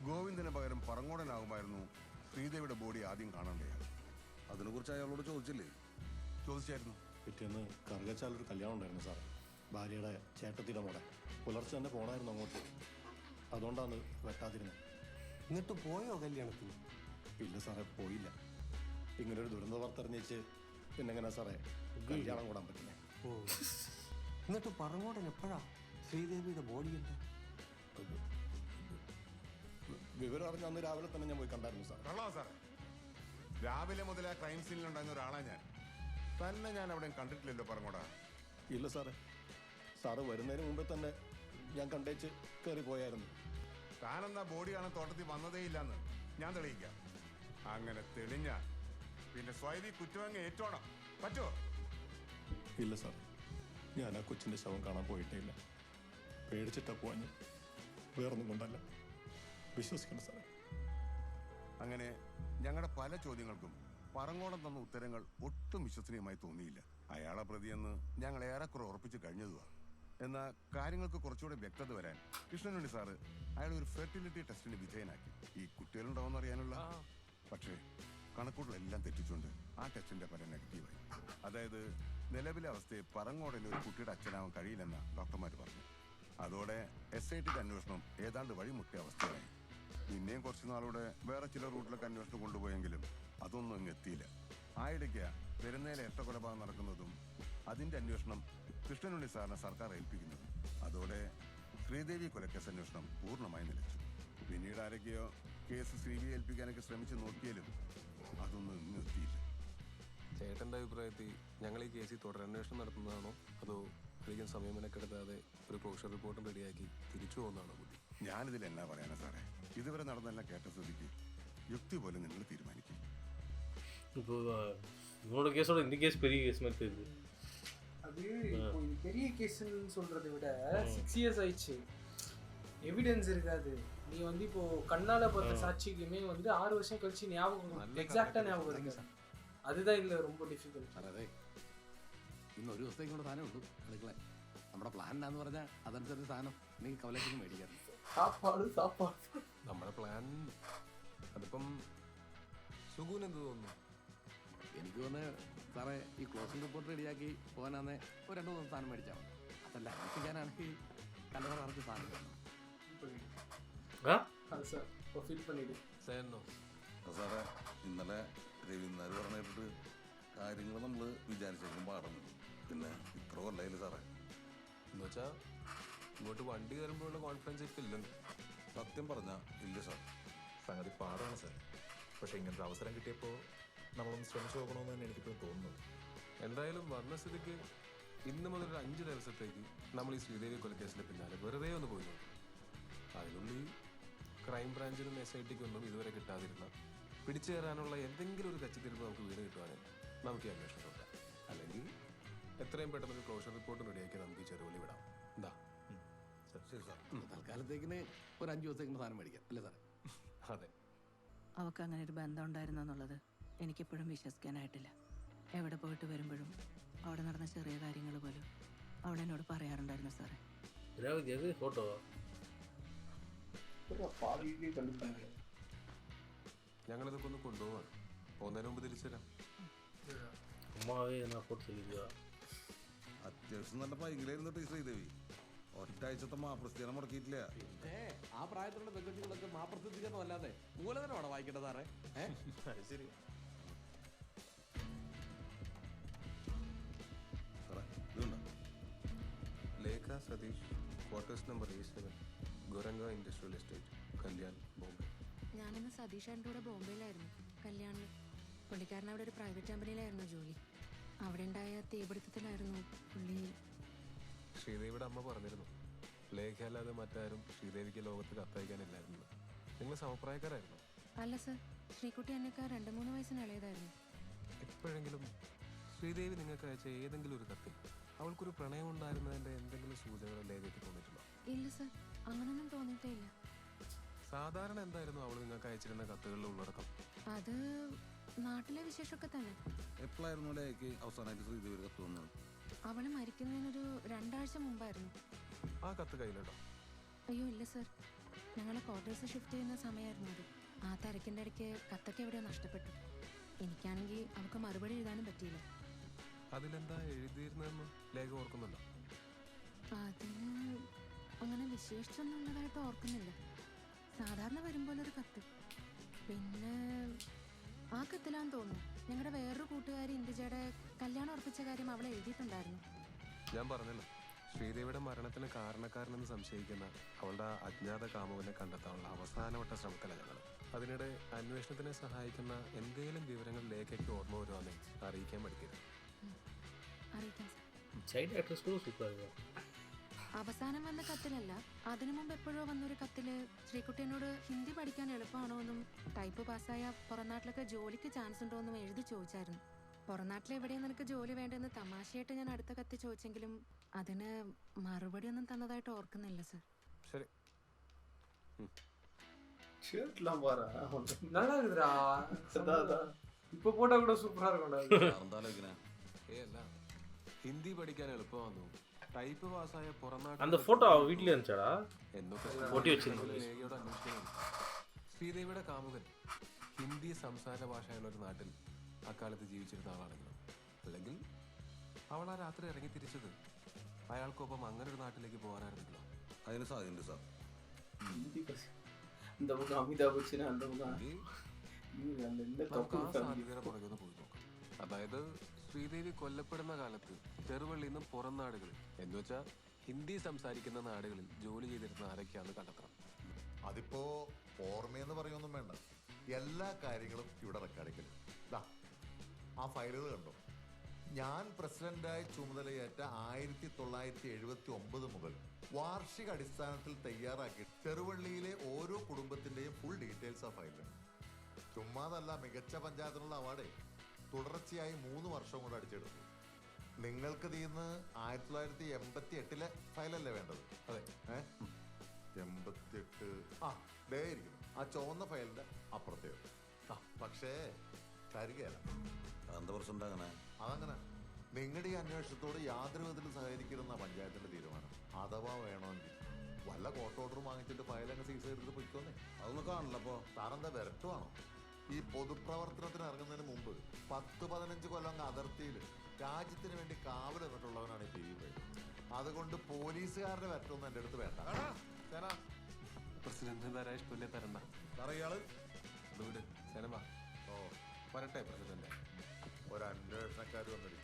ഗോവിന്ദന് പകരം പറങ്ങോടനാകുമായിരുന്നു ശ്രീദേവിയുടെ ബോഡി ആദ്യം കാണേണ്ടയാണ്. അതിനെക്കുറിച്ച് അയാളോട് ചോദിച്ചില്ലേ? ചോദിച്ചായിരുന്നു. പിറ്റേന്ന് കറുകച്ചാലൊരു കല്യാണം ഉണ്ടായിരുന്നു സാർ, ഭാര്യയുടെ ചേട്ടത്തിയുടെ മോടെ. പുലർച്ചെ തന്നെ പോണായിരുന്നു അങ്ങോട്ട്, അതുകൊണ്ടാണ് വെട്ടാതിരുന്നത്. എന്നിട്ട് പോയോ കല്യാണത്തിന്? ഇല്ല സാറേ, പോയില്ല. ഇങ്ങനൊരു ദുരന്ത വാർത്ത അറിഞ്ഞേച്ച് പിന്നെങ്ങനെ സാറേ കല്യാണം കൂടാൻ പറ്റില്ല. എന്നിട്ട് പറങ്ങോടൻ എപ്പോഴാ ശ്രീദേവിയുടെ ബോഡി ഉണ്ട്? വിവരം അറിഞ്ഞ അന്ന് രാവിലെ തന്നെ ഞാൻ പോയി കണ്ടായിരുന്നു സാർ. കള്ളോ സാറേ, രാവിലെ മുതൽ ആ ക്രൈം സീനിലുണ്ടായിരുന്ന ഒരാളാ ഞാൻ. തന്നെ ഞാൻ എവിടെയും കണ്ടിട്ടില്ലല്ലോ പറങ്ങോടാ. ഇല്ല സാറേ, സാറ് വരുന്നതിന് മുമ്പേ തന്നെ ഞാൻ കണ്ടേച്ച് കയറി പോയായിരുന്നു. താനെന്നാ ബോഡി കാണാൻ തോട്ടത്തിൽ വന്നതേ ഇല്ലെന്ന് ഞാൻ തെളിയിക്കാം. അങ്ങനെ തെളിഞ്ഞ പിന്നെ സ്വൈവി കുറ്റമങ്ങ് ഏറ്റോണം പറ്റുമോ? ഇല്ല സാർ, ഞാൻ ആ കൊച്ചിൻ്റെ ശവം കാണാൻ പോയിട്ടേ ഇല്ല. പേടിച്ചിട്ടാ പോവാൻ, വേറൊന്നും കൊണ്ടല്ല. വിശ്വസിക്കണം സാറേ. അങ്ങനെ ഞങ്ങളുടെ പല ചോദ്യങ്ങൾക്കും പറങ്ങോടൻ തന്ന ഉത്തരങ്ങൾ ഒട്ടും വിശ്വസനീയമായി തോന്നിയില്ല. അയാളെ പ്രതിയെന്ന് ഞങ്ങൾ ഏറെക്കുറെ ഉറപ്പിച്ച് കഴിഞ്ഞതുവാ. എന്നാൽ കാര്യങ്ങൾക്ക് കുറച്ചുകൂടെ വ്യക്തത വരാൻ കൃഷ്ണനുണ്ണി സാറ് അയാളെ ഒരു ഫെർട്ടിലിറ്റി ടെസ്റ്റിന് വിധേയനാക്കി. ഈ കുട്ടികളുണ്ടാവുമെന്ന് അറിയാനുള്ള. പക്ഷേ കണക്കൂട്ടിലെല്ലാം തെറ്റിച്ചുകൊണ്ട് ആ ടെസ്റ്റിന്റെ ഫലം നെഗറ്റീവായി. അതായത് നിലവിലെ അവസ്ഥയെ പറങ്ങോടന് ഒരു കുട്ടിയുടെ അച്ഛനാവാൻ കഴിയില്ലെന്ന ഡോക്ടർമാർ പറഞ്ഞു. അതോടെ SIT അന്വേഷണം ഏതാണ്ട് വഴിമുട്ടിയ അവസ്ഥയായി. പിന്നെയും കുറച്ചു നാളൂടെ വേറെ ചില റൂട്ടിലൊക്കെ അന്വേഷണം കൊണ്ടുപോയെങ്കിലും അതൊന്നും അങ്ങ് എത്തിയില്ല. ആയിടയ്ക്ക് പെരുന്നേലെ ഇരട്ട കൊലപാതകം നടക്കുന്നതും അതിന്റെ അന്വേഷണം കൃഷ്ണനുണ്ണി സാറിനെ സർക്കാർ ഏൽപ്പിക്കുന്നതും. അതോടെ ശ്രീദേവി കൊലക്കേസ് അന്വേഷണം പൂർണ്ണമായി നിലച്ചു. പിന്നീട് ആരൊക്കെയോ കേസ് CBI ഏൽപ്പിക്കാനൊക്കെ ശ്രമിച്ചു നോക്കിയാലും അതൊന്നും ഇന്നും എത്തിയില്ല. ചേട്ടൻ്റെ അഭിപ്രായത്തിൽ ഞങ്ങൾ ഈ കേസിൽ തുടരന്വേഷണം നടത്തുന്നതാണോ അതോ അധികം സമയം മെനക്കെടുത്താതെ ഒരു ക്ലോഷർ റിപ്പോർട്ടും റെഡിയാക്കി തിരിച്ചു പോകുന്നതാണോ ബുദ്ധി? ഞാനിതിൽ എന്നാ പറയാനാ സാറേ, ഇതുവരെ നടന്നെല്ലാം കേട്ട സ്ഥിതിക്ക് யுக்தி പോലെ നിങ്ങൾ തീരുമാനിക്കും. இப்போ இவனோட கேஸோட இந்த கேஸ் பெரிய கேஸ் மாதிரி தெரியுது. அது இப்போ இது பெரிய கேஸ்ன்னு சொல்றதை விட 6 இயர்ஸ் ஆயிடுச்சு, எவிடன்ஸ் இருக்காது. நீ வந்து இப்போ கண்ணால பார்த்த சாட்சிக்குமே வந்து 6 வருஷம் கழிச்சு ஞாபகம் எக்ஸாக்டா ஞாபகம் இருக்கு. அதுதான் இதுல ரொம்ப டிஃபிகல்ட். അതെ, ഇന്ന് ഒരു ദിവസത്തേക്ക് കൂടെ സാധനം ഉള്ളൂ കളിക്കളെ. നമ്മുടെ പ്ലാൻ എന്താന്ന് പറഞ്ഞാൽ അതനുസരിച്ച് സാധനം എനിക്ക് കവലേക്കൊന്നും മേടിക്കാം. സാപ്പാട് നമ്മുടെ പ്ലാൻ അതിപ്പം സുഖൂന് എന്ത് തോന്നുന്നു? എനിക്ക് തോന്നുന്നത് സാറേ ഈ ക്ലോസിംഗ് റിപ്പോർട്ട് റെഡിയാക്കി പോകാനാന്നേ ഒരു 2 ദിവസം സാധനം മേടിച്ചാൽ മതി. അതല്ല അന്വേഷിക്കാനാണെങ്കിൽ കലവറ അറച്ച് സാധനം തരണം. அது சார் ஃபீல் பண்ணிடு സേനോ സാറേ, ഇന്നലെ രവീന്ദ്രനാർ പറഞ്ഞിട്ട് കാര്യങ്ങൾ നമ്മൾ വിചാരിച്ചേക്കും പാടുന്നു. പിന്നെ ഇത്ര കൊല്ലായില്ല സാറേ. എന്ന് വെച്ചാൽ ഇങ്ങോട്ട് വണ്ടി കയറുമ്പോഴുള്ള കോൺഫിഡൻസ് ഇപ്പം ഇല്ലെന്ന് സത്യം പറഞ്ഞാൽ ഇല്ല സാർ. സംഗതി പാടാണ് സാർ. പക്ഷേ ഇങ്ങനത്തെ അവസരം കിട്ടിയപ്പോൾ നമ്മളൊന്ന് ശ്രമിച്ചു നോക്കണമെന്ന് തന്നെ എനിക്കിപ്പോൾ തോന്നുന്നു. എന്തായാലും വന്ന സ്ഥിതിക്ക് ഇന്ന് മുതൽ ഒരു 5 ദിവസത്തേക്ക് നമ്മൾ ഈ ശ്രീദേവി കൊലക്കേസിൻ്റെ പിന്നാലെ വെറുതെ ഒന്ന് പോയി നോക്കും. അതിനുള്ളിൽ ക്രൈം ബ്രാഞ്ചിനും SITക്കൊന്നും ഇതുവരെ കിട്ടാതിരുന്ന പിടിച്ചു കയറാനുള്ള എന്തെങ്കിലും ഒരു കച്ചിത്തിരിപ്പ് നമുക്ക് വീട് കിട്ടുവാണെങ്കിൽ നമുക്ക് ഈ അന്വേഷണം നോക്കാം. അല്ലെങ്കിൽ എത്രയും പെട്ടെന്ന് ഒരു ക്ലോഷർ റിപ്പോർട്ട് റെഡിയാക്കി നമുക്ക് ഈ ചെറുവള്ളി വിടാം. എന്താ? ശരി സാർ, തൽക്കാലത്തേക്കിന് ഒരു 5 ദിവസത്തേക്ക് സാധനം മേടിക്കാം അല്ലേ സാറേ? അതെ. അവൾക്ക് അങ്ങനെ ഒരു ബന്ധം ഉണ്ടായിരുന്നെന്നുള്ളത് എനിക്കെപ്പോഴും വിശ്വസിക്കാനായിട്ടില്ല. എവിടെ പോയിട്ട് വരുമ്പോഴും അവിടെ നടന്ന ചെറിയ കാര്യങ്ങൾ പോലും അവളെന്നോട് പറയാറുണ്ടായിരുന്നു സാറേ. ഫോട്ടോ ഞങ്ങളിതൊക്കെ ഒന്ന് കൊണ്ടുപോകാം. പോകുന്നതിന് മുമ്പ് തിരിച്ചു തരാം. അമ്മാവേ എന്നാ ഫോട്ടോ ചോദിക്കുക. അത്യാവശ്യം നല്ല പൈകിലായിരുന്നു ഈ ശ്രീദേവി. ഒറ്റാഴ്ചത്തെ മാപ്രസ്ഥിതിയാണ് മുടക്കിയിട്ടില്ല. ആ പ്രായത്തിലുള്ള പെൺകുട്ടികളൊക്കെ മാപ്രസിദ്ധിക്കൊന്നും അല്ലാതെ മൂലധനമാണോ വായിക്കേണ്ടത് സാറേ? ശരി Lekha Satish, quarters number A7, ഗോരങ്ക ഇൻഡസ്ട്രിയൽ എസ്റ്റേറ്റ്, കല്യാൺ, ബോംബെ. ഞാനിന്ന് സതീഷ് ആൻ്റെ കൂടെ ബോംബെയിലായിരുന്നു കല്യാണിൽ. പുള്ളിക്കാരൻ അവിടെ ഒരു പ്രൈവറ്റ് കമ്പനിയിലായിരുന്നു ജോലി. അവിടെ ഉണ്ടായ തീപിടുത്തത്തിലായിരുന്നു പുള്ളി. ശ്രീദേവിയുടെ അമ്മ പറഞ്ഞിരുന്നു ലേഖ അല്ലാതെ മറ്റാരും ശ്രീദേവിക്ക് ലോകത്ത് കത്തയക്കാനില്ലായിരുന്നു. നിങ്ങൾ സമപ്രായക്കാരായിരുന്നു? അല്ല സർ, ശ്രീകുട്ടി എന്നേക്കാൾ 2-3 വയസ്സിന് ഇളയതായിരുന്നു. എപ്പോഴെങ്കിലും ശ്രീദേവി നിങ്ങൾക്ക് അയച്ച ഏതെങ്കിലും ഒരു കത്തിൽ അവൾക്കൊരു പ്രണയം ഉണ്ടായിരുന്നതിന്റെ എന്തെങ്കിലും സൂചനകൾ ലേഖയ്ക്ക് തോന്നിയിട്ടുണ്ടോ? ഇല്ല സർ, അങ്ങനൊന്നും തോന്നിയിട്ടേ ഇല്ല. സാധാരണ എന്തായിരുന്നു അവൾ നിങ്ങൾക്ക് അയച്ചിരുന്ന കത്തുകളിൽ ഉള്ളടക്കം? അത് നാട്ടിലെ വിശേഷമൊക്കെ തന്നെ. എപ്പോഴായിരുന്നു ലേഖയ്ക്ക് അവസാനമായിട്ട് ശ്രീദേവി ഒരു കത്ത് വന്നത്? അവള് മരിക്കുന്നതിനൊരു 2 ആഴ്ച മുമ്പായിരുന്നു. ആ കത്ത് കയ്യിലുണ്ടോ? അയ്യോ ഇല്ല സർ, ഞങ്ങൾ ക്വാർട്ടേഴ്സ് ഷിഫ്റ്റ് ചെയ്യുന്ന സമയമായിരുന്നു അത്. ആ തിരക്കിൻ്റെ ഇടയ്ക്ക് കത്തൊക്കെ എവിടെയോ നഷ്ടപ്പെട്ടു. എനിക്കാണെങ്കിൽ അവൾക്ക് മറുപടി എഴുതാനും പറ്റിയില്ല. അതിലെന്താ എഴുതിയിരുന്നതെന്ന് ലേഖ ഓർക്കുന്നുണ്ടോ? അതിന് അങ്ങനെ വിശേഷിച്ചൊന്നും ഉള്ളതായിട്ട് ഓർക്കുന്നില്ല. സാധാരണ വരുമ്പോൾ ഒരു കത്ത്. പിന്നെ ആ കത്തിലാന്ന് തോന്നുന്നു ഞങ്ങളുടെ വേറൊരു കൂട്ടുകാരി ഇന്ദുജയുടെ കല്യാണം ഉറപ്പിച്ച കാര്യം അവൾ എഴുതിയിട്ടുണ്ടായിരുന്നു. ഞാൻ പറഞ്ഞല്ലോ, ശ്രീദേവിയുടെ മരണത്തിന് കാരണക്കാരനെന്ന് സംശയിക്കുന്ന അവളുടെ അജ്ഞാത കാമുകനെ കണ്ടെത്താനുള്ള അവസാനവട്ട ശ്രമത്തിലാണ് ഞങ്ങൾ. അതിനിടെ അന്വേഷണത്തിനെ സഹായിക്കുന്ന എന്തെങ്കിലും വിവരങ്ങൾ ലേഖയ്ക്ക് ഓർമ്മ വരുവാണെങ്കിൽ അറിയിക്കാൻ പഠിക്കരുത്. അറിയിക്കാം സർ. സൈഡ് ആക്ട്രസ് കൂടെ സൂപ്പറായിരുന്നു. അവസാനം വന്ന കത്തിലല്ല, അതിനു മുമ്പ് എപ്പോഴോ വന്നൊരു കത്തില് ശ്രീകുട്ടിയോട് ഹിന്ദി പഠിക്കാൻ എളുപ്പമാണോ എന്നും ടൈപ്പ് പാസ്സായ പുറംനാട്ടിലൊക്കെ ജോലിക്ക് ചാൻസ് ഉണ്ടോ എന്നും എഴുതി ചോദിച്ചായിരുന്നു. പുറംനാട്ടിൽ എവിടെയാണ് നിനക്ക് ജോലി വേണ്ടെന്ന് തമാശയായിട്ട് ഞാൻ അടുത്ത കത്തി ചോദിച്ചെങ്കിലും അതിന് മറുപടി ഒന്നും തന്നതായിട്ട് ഓർക്കുന്നില്ല സർ. ശരി. நல்லா இருக்குதுடா. இப்ப போட்டா கூட சூப்பரா இருக்கும்டா. അല്ല, ഹിന്ദി പഠിക്കാൻ എളുപ്പമാണെന്നു ടൈപ്പ് പാസ്സായ പുറംനാട്ടിൽ அந்த போட்டோ வீட்ல இருந்துச்சாடா? എന്നൊക്കെ ஒட்டி வச்சிருந்தது. ലേഖയോട് അന്വേഷിക്കണം. ശ്രീദേവിയുടെ കാമുകൻ ഹിന്ദി സംസാര ഭാഷയുള്ള ഒരു നാട്ടിൽ അക്കാലത്ത് ജീവിച്ചിരുന്ന ആളാണെങ്കിലും അല്ലെങ്കിൽ അവൾ ആ രാത്രി ഇറങ്ങി തിരിച്ചത് അയാൾക്കൊപ്പം അങ്ങനെ ഒരു നാട്ടിലേക്ക് പോകാനായിരുന്നല്ലോ. അതിന് സാധ്യതയുണ്ട് സാർ. இந்த பக்கம் அமிதாப் பச்சன், அந்த பக்கம் നമുക്ക് ആ സാധ്യതയുടെ പുറകെ ഒന്ന് പോയി നോക്കാം. അതായത് ശ്രീദേവി കൊല്ലപ്പെടുന്ന കാലത്ത് ചെറുവള്ളിയിൽ നിന്നും പുറം നാടുകളിൽ എന്നുവെച്ചാൽ ഹിന്ദി സംസാരിക്കുന്ന നാടുകളിൽ ജോലി ചെയ്തിരുന്ന ആരൊക്കെയാണെന്ന് കണ്ടെത്തണം. അതിപ്പോ ഓർമ്മയെന്ന് പറയൊന്നും വേണ്ട, എല്ലാ കാര്യങ്ങളും ഇവിടെ റെക്കോർഡിക്കലും. ആ ഫയലുകൾ കണ്ടോ? ഞാൻ പ്രസിഡന്റായി ചുമതലയേറ്റ 1979 മുതൽ വാർഷിക അടിസ്ഥാനത്തിൽ തയ്യാറാക്കി ചെറുവള്ളിയിലെ ഓരോ കുടുംബത്തിന്റെയും ഫുൾ ഡീറ്റെയിൽസ് ആ ഫയലുണ്ട്. ചുമ്മാതല്ല, മികച്ച പഞ്ചായത്തിനുള്ള അവാർഡേ തുടർച്ചയായി 3 വർഷം കൊണ്ട് അടിച്ചെടുത്തു. നിങ്ങൾക്ക് തീർന്ന് 1988 ഫയലല്ലേ വേണ്ടത്? അതെ. 88 ദേ ഇരിക്കുന്നു ആ ചുവന്ന ഫയലിന്റെ അപ്പുറത്തേക്ക്. പക്ഷേ തരികയല്ല. എന്താ പ്രശ്നം? അങ്ങനെ അതങ്ങനെ നിങ്ങളുടെ ഈ അന്വേഷണത്തോട് യാതൊരു വിധത്തിലും സഹകരിക്കുന്ന പഞ്ചായത്തിന്റെ തീരുമാനം. അഥവാ വേണമെങ്കിൽ വല്ല കോർട്ട് ഓർഡറും വാങ്ങിച്ചിട്ട് ഫയലങ്ങ് സീസ് ചെയ്തിട്ട് പൊയ്ക്കോന്നേ. അതൊന്നും കാണില്ല. അപ്പോ സാറെന്താ വിരട്ടുവാണോ? ഈ പൊതുപ്രവർത്തനത്തിന് ഇറങ്ങുന്നതിന് മുമ്പ് 10-15 കൊല്ലം അതിർത്തിയിൽ രാജ്യത്തിന് വേണ്ടി കാവൽ നിന്നിട്ടുള്ളവനാണ് ഈ പി. അതുകൊണ്ട് പോലീസുകാരുടെ വിരട്ടൊന്നും എൻ്റെ അടുത്ത് വേണ്ട. പ്രസിഡന്റ് തരാൻ ഇഷ്ടമില്ലേ തരണ്ട. ഇയാള് സിനിമ വരട്ടെ പ്രസിഡന്റ്. ഒരു അന്വേഷണക്കാർ വന്നിട്ട്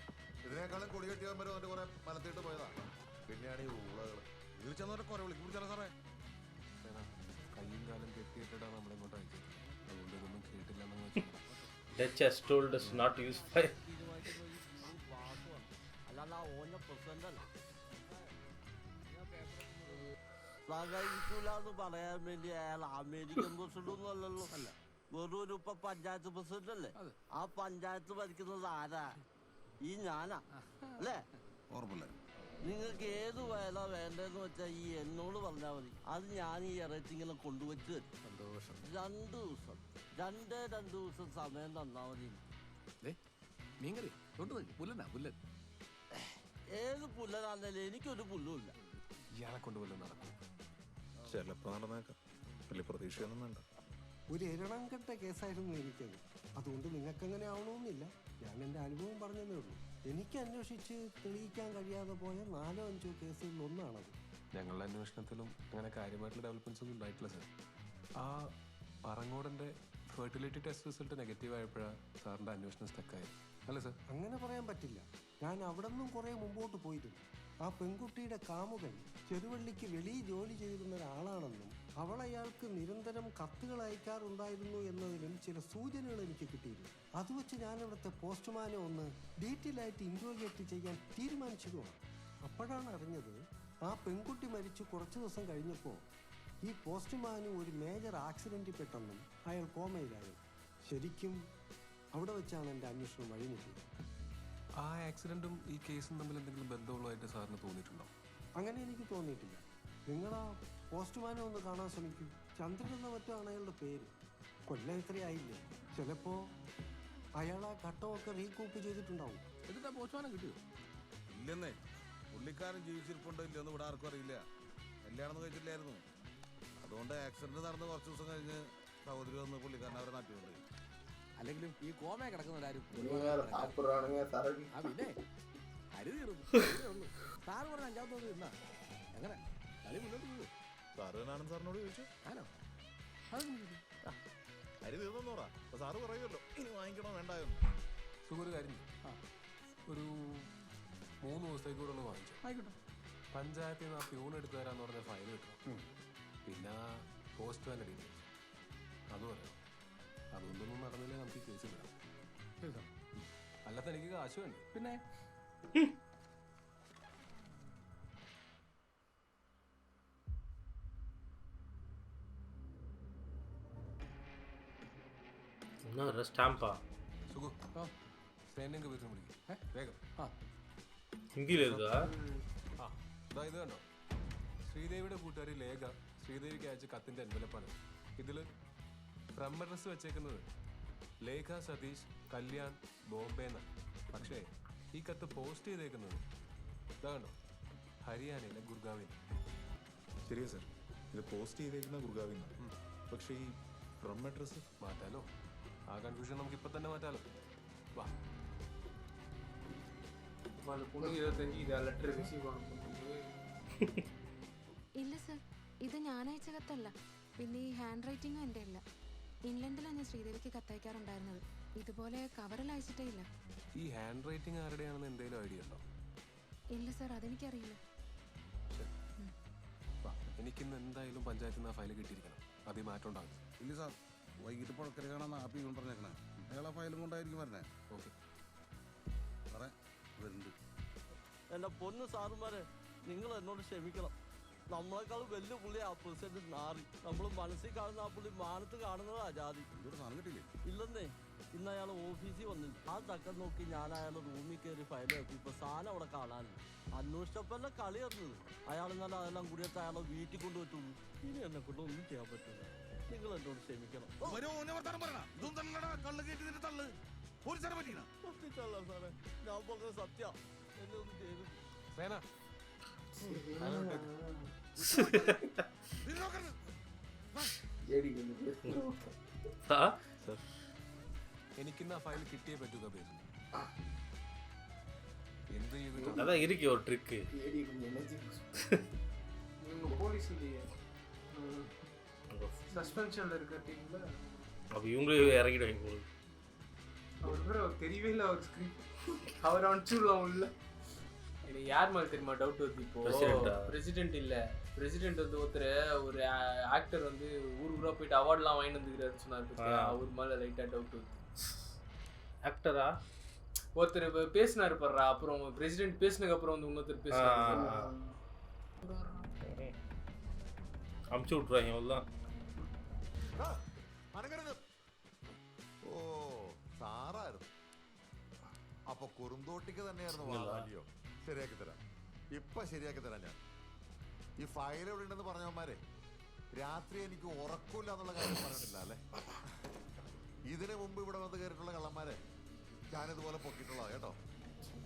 ഇതിനേക്കാളും കൊടികെട്ടിയാൻ വരെ എന്നിട്ട് കുറെ മലത്തിട്ട് പോയതാ. പിന്നെയാണ് ഈ ഊളകൾ ചെന്നവരെ കുറെ വിളിക്കും സാറേ. കയ്യും കാലം കെട്ടിയിട്ടാണ് നമ്മളിങ്ങോട്ട് അയച്ചത്. അതുകൊണ്ട് ഇതൊന്നും കേട്ടില്ലെന്ന് വെച്ചാൽ Dutch has told us not to use fire. സഹകരിക്കൂലെന്ന് പറയാൻ വേണ്ടി അയാൾ അമേരിക്കൻ പ്രസിഡന്റും അല്ലല്ലോ. വെറും ഇപ്പൊ പഞ്ചായത്ത് പ്രസിഡന്റ് അല്ലേ? ആ പഞ്ചായത്ത് ഭരിക്കുന്നത് ആരാ? ഈ ഞാനാ അല്ലേ? ഓർമ്മല്ലേ? നിങ്ങൾക്ക് ഏത് വയലാ വേണ്ടതെന്ന് വെച്ചാൽ ഈ എന്നോട് പറഞ്ഞാൽ മതി. അത് ഞാൻ ഈ ഇറച്ചിങ്ങനെ കൊണ്ടുവച്ച് സന്തോഷം. 2 ദിവസം സമയം തന്നാ മതി. മീൻകറി പുല്ലൻ. ഏത് പുല്ലനാന്നല്ലേ? എനിക്കൊരു പുല്ലുമില്ല. ഇയാളെ കൊണ്ടുപോലും നടക്കും. ചിലപ്പോൾ നടന്നേക്കാം. വലിയ പ്രതീക്ഷയൊന്നും വേണ്ട. ഒരു എരണം കെട്ട കേസായിരുന്നു എനിക്കത്. അതുകൊണ്ട് നിങ്ങൾക്കങ്ങനെ ആവണമെന്നില്ല. ഞാൻ എൻ്റെ അനുഭവം പറഞ്ഞതേ ഉള്ളൂ. എനിക്ക് അന്വേഷിച്ച് തെളിയിക്കാൻ കഴിയാതെ പോയ 4-5 കേസുകളിൽ ഒന്നാണത്. ഞങ്ങളുടെ അന്വേഷണത്തിലും അങ്ങനെ കാര്യമായിട്ടുള്ള ഡെവലപ്മെന്റ്സ് ഒന്നും ഉണ്ടായിട്ടില്ല സാർ. ആ പറങ്ങോടൻ്റെ ഫെർട്ടിലിറ്റി ടെസ്റ്റ് റിസൾട്ട് നെഗറ്റീവ് ആയപ്പോഴാണ് സാറിൻ്റെ അന്വേഷണം സ്റ്റക്കായത് അല്ലേ സാർ? അങ്ങനെ പറയാൻ പറ്റില്ല. ഞാൻ അവിടെ നിന്നും കുറേ മുമ്പോട്ട് പോയിരുന്നു. ആ പെൺകുട്ടിയുടെ കാമുകൻ ചെറുവള്ളിക്ക് വെളിയിൽ ജോലി ചെയ്തിരുന്ന ഒരാളാണെന്നും അവൾ അയാൾക്ക് നിരന്തരം കത്തുകൾ അയക്കാറുണ്ടായിരുന്നു എന്നതിനും ചില സൂചനകൾ എനിക്ക് കിട്ടിയിരുന്നു. അത് വെച്ച് ഞാൻ അവിടുത്തെ പോസ്റ്റ്മാനെ ഒന്ന് ഡീറ്റെയിൽ ആയിട്ട് ഇൻട്രോഗേറ്റ് ചെയ്യാൻ തീരുമാനിച്ചതുമാണ്. അപ്പോഴാണ് അറിഞ്ഞത് ആ പെൺകുട്ടി മരിച്ചു കുറച്ച് ദിവസം കഴിഞ്ഞപ്പോൾ ഈ പോസ്റ്റ്മാന് ഒരു മേജർ ആക്സിഡൻറ്റിൽ പെട്ടെന്നും അയാൾ കോമയിലായി. ശരിക്കും അവിടെ വെച്ചാണ് എൻ്റെ അന്വേഷണം വഴിമുട്ടിയത്. ആ ആക്സിഡന്റും ഈ കേസും തമ്മിൽ എന്തെങ്കിലും ബന്ധമുള്ളതായിട്ട് സാറിന് തോന്നിയിട്ടുണ്ടോ? അങ്ങനെ എനിക്ക് തോന്നിയിട്ടില്ല. നിങ്ങളാ പോസ്റ്റ്മാനെ ഒന്ന് കാണാൻ ശ്രമിക്കൂ. ചന്ദ്രൻ എന്ന മറ്റാണ് അയാളുടെ പേര്. കൊല്ലം ഇത്രയായില്ലേ, ചിലപ്പോൾ അയാൾ ആ ഘട്ടമൊക്കെ റീകൂപ്പ് ചെയ്തിട്ടുണ്ടാവും. എന്നിട്ടാ പോസ്റ്റ്മാനെ കിട്ടിയോ? ഇല്ലെന്നേ, പുള്ളിക്കാരൻ ജീവിച്ചിരിപ്പുണ്ടോ ഇല്ലയെന്ന് ഇവിടെ ആർക്കും അറിയില്ല. കല്യാണം കഴിച്ചില്ലായിരുന്നു. അതുകൊണ്ട് ആക്സിഡന്റ് നടന്ന് കുറച്ച് ദിവസം കഴിഞ്ഞ് സഹോദരി വന്ന് പുള്ളിക്കാരൻ അവരെ നാട്ടിൽ കൊണ്ടുപോയി. അല്ലെങ്കിലും ഈ കോമയെ കിടക്കുന്നവരാരും പിന്നെ അരി തീർന്നു. സാറ് പറഞ്ഞ 5ാമത്തെ ദിവസം ഇന്നാ എങ്ങനെ കളി മുന്നോട്ട് പോകുമോ? സാറ് ആനന്ദ് സാറിനോട് ചോദിച്ചു. ആണോ? അരി തീർന്നു പറ. അപ്പൊ സാറ് പറയുമല്ലോ ഇനി വാങ്ങിക്കണോ വേണ്ടായോ. സുഖം കാര്യം ഒരു 3 ദിവസത്തേക്ക് കൂടെ ഒന്ന് വാങ്ങിച്ചു. ആയിക്കോട്ടെ. പഞ്ചായത്തിൽ നിന്ന് ആ പ്യൂൺ എടുത്തു തരാന്ന് പറഞ്ഞ ഫയൽ കിട്ടും. പിന്നെ പോസ്റ്റ്മാൻ്റെ ഡീറ്റെയിൽസ് അത് പറയാം. അതൊന്നും നടന്നില്ലേ നമുക്ക് ഈ കേസ് വിടാം. അല്ലാത്ത എനിക്ക് കാശ് വേണ്ടേ? പിന്നെ സ്റ്റാമ്പാ സുഖു സേനയ്ക്ക് വീട്ടിൽ വിളിക്കും വേഗം. ഹിന്ദിയിൽ എഴുതുക. ഇത് കണ്ടോ, ശ്രീദേവിയുടെ കൂട്ടുകാരി ലേഖ ശ്രീദേവിക്ക് അയച്ച കത്തിന്റെ എൻവലപ്പാണ്. ഇതിൽ ഫ്രം അഡ്രസ് വെച്ചേക്കുന്നത് ലേഖ സതീഷ് കല്യാൺ ബോംബെ എന്നാണ്. പക്ഷേ ഈ കത്ത് പോസ്റ്റ് ചെയ്തേക്കുന്നത് ഇതാ കണ്ടോ, ഹരിയാനയിലെ ഗുർഗാവിൽ. ശരിയാ സർ, ഇത് പോസ്റ്റ് ചെയ്തേക്കുന്ന ഗുർഗാവിൽ നിന്നാണ്. പക്ഷേ ഈ ഫ്രം അഡ്രസ് മാറ്റാലോ? ആ കൺഫ്യൂഷൻ നമുക്ക് ഇപ്പൊ തന്നെ മാറ്റാലോ. വാ. ഇല്ല സർ, ഇത് ഞാൻ അയച്ച കത്തല്ല. പിന്നെ ഈ ഹാൻഡ് റൈറ്റിംഗും എൻ്റെ അല്ല. ഇംഗ്ലണ്ടിലാണ് ഞാൻ ശ്രീദേവിക്ക് കത്തയക്കാറുണ്ടായിരുന്നത്. ഇതുപോലെ കവറിൽ അയച്ചിട്ടേ ഇല്ല. ഈ ഹാൻഡ് റൈറ്റിംഗ് ആരുടെയാണെന്ന് എന്തെങ്കിലും ഐഡിയ ഉണ്ടോ? ഇല്ല സർ, അതെനിക്കറിയില്ല. എനിക്കിന്ന് എന്തായാലും പഞ്ചായത്തിൽ നിന്ന് ആ ഫയൽ കിട്ടിയിരിക്കണം. അതിൽ മാറ്റം ഉണ്ടാകും. ഇല്ല സാർ, വൈകിട്ട് പുഴക്കര കാണാൻ ആ പിയൂൺ പറഞ്ഞേക്കണേ. അയാൾ ആ ഫയലും കൊണ്ടായിരിക്കും പറഞ്ഞേ. ഓക്കെ സാറേ വരുന്നുണ്ട്. എൻ്റെ പൊന്ന് സാറുമാരെ, നിങ്ങൾ എന്നോട് ക്ഷമിക്കണം. നമ്മളെക്കാൾ വലിയ പുള്ളി ആ പ്രസിഡന്റ് നാറി. നമ്മൾ മനസ്സിൽ കാണുന്ന ആ പുള്ളി മാനത്ത് കാണുന്നത് അജാതി. സാധനം കിട്ടിയില്ലേ? ഇല്ലെന്നേ, ഇന്ന് അയാൾ ഓഫീസിൽ വന്നില്ല. ആ തക്കം നോക്കി ഞാൻ അയാളുടെ റൂമിൽ കയറി ഫയൽ വെക്കും. ഇപ്പൊ സാധനം അവിടെ കാണാനില്ല. അന്വേഷിച്ചപ്പോ കളി അറിഞ്ഞത്. അയാൾ ഇന്നലെ അതെല്ലാം കൂടിയിട്ട് അയാളെ വീട്ടിൽ കൊണ്ടുപോയിട്ടുള്ളൂ. ഇനി എന്നെ കൊണ്ട് ഒന്നും ചെയ്യാൻ പറ്റില്ല. നിങ്ങൾ എന്നോട് ക്ഷമിക്കണം. പറ്റിച്ചല്ല സാറേ, ഞാൻ പറഞ്ഞ സത്യ. എന്നെ ഒന്നും ചെയ്തു. എനിക്കിന്ന് ആ ഫയൽ കിട്ടിയേ പറ്റൂ കബീർ. എന്ത് ചെയ്തു? அதான் இருக்கு ஒரு ட்ரிக். போலீஸ் இல்லையே, சஸ்பென்ஷன்ல இருக்க டீம்ல அப்ப இவங்களே இறங்கிடுவாங்க போல. அவர் தெரியவே இல்லை. அவர் ஸ்கிரிப்ட் அவர் அனுப்பிச்சுடுவோம் உள்ள. எனக்கு யார் மேலே தெரியுமா டவுட் வருது இப்போ? பிரசிடென்ட் இல்லை, பிரசிடென்ட் வந்து ஒரு ஆக்டர் வந்து ஊருக்குள்ள போயிட்டு அவார்ட்லாம் வாங்கிட்டு வந்துக்கிறாருன்னு சொன்னார். அவர் மேலே லைட்டாக டவுட் வருது. ஆக்டரா? ஒருத்தர் பேசினாரு பாடுறா, அப்புறம் பிரசிடென்ட் பேசினதுக்கு அப்புறம் வந்து இன்னொருத்தர் பேசினாரு. அமுச்சு விட்ருவாங்க அவ்வளோதான். ഓ സാറായിരുന്നു. അപ്പൊ കുറുന്തോട്ടിക്ക് തന്നെയായിരുന്നു വാല്യോ. ശരിയാക്കി തരാം, ഇപ്പൊ ശരിയാക്കി തരാം. ഞാൻ ഈ ഫയൽ എവിടെ ഉണ്ടെന്ന് പറഞ്ഞവന്മാരെ രാത്രി എനിക്ക് ഉറക്കൂല എന്നുള്ള കാര്യം പറഞ്ഞിട്ടില്ല അല്ലേ? ഇതിനു മുമ്പ് ഇവിടെ വന്ന് കയറിയിട്ടുള്ള കള്ളന്മാരെ ഞാനിതുപോലെ പൊക്കിയിട്ടുള്ള കേട്ടോ.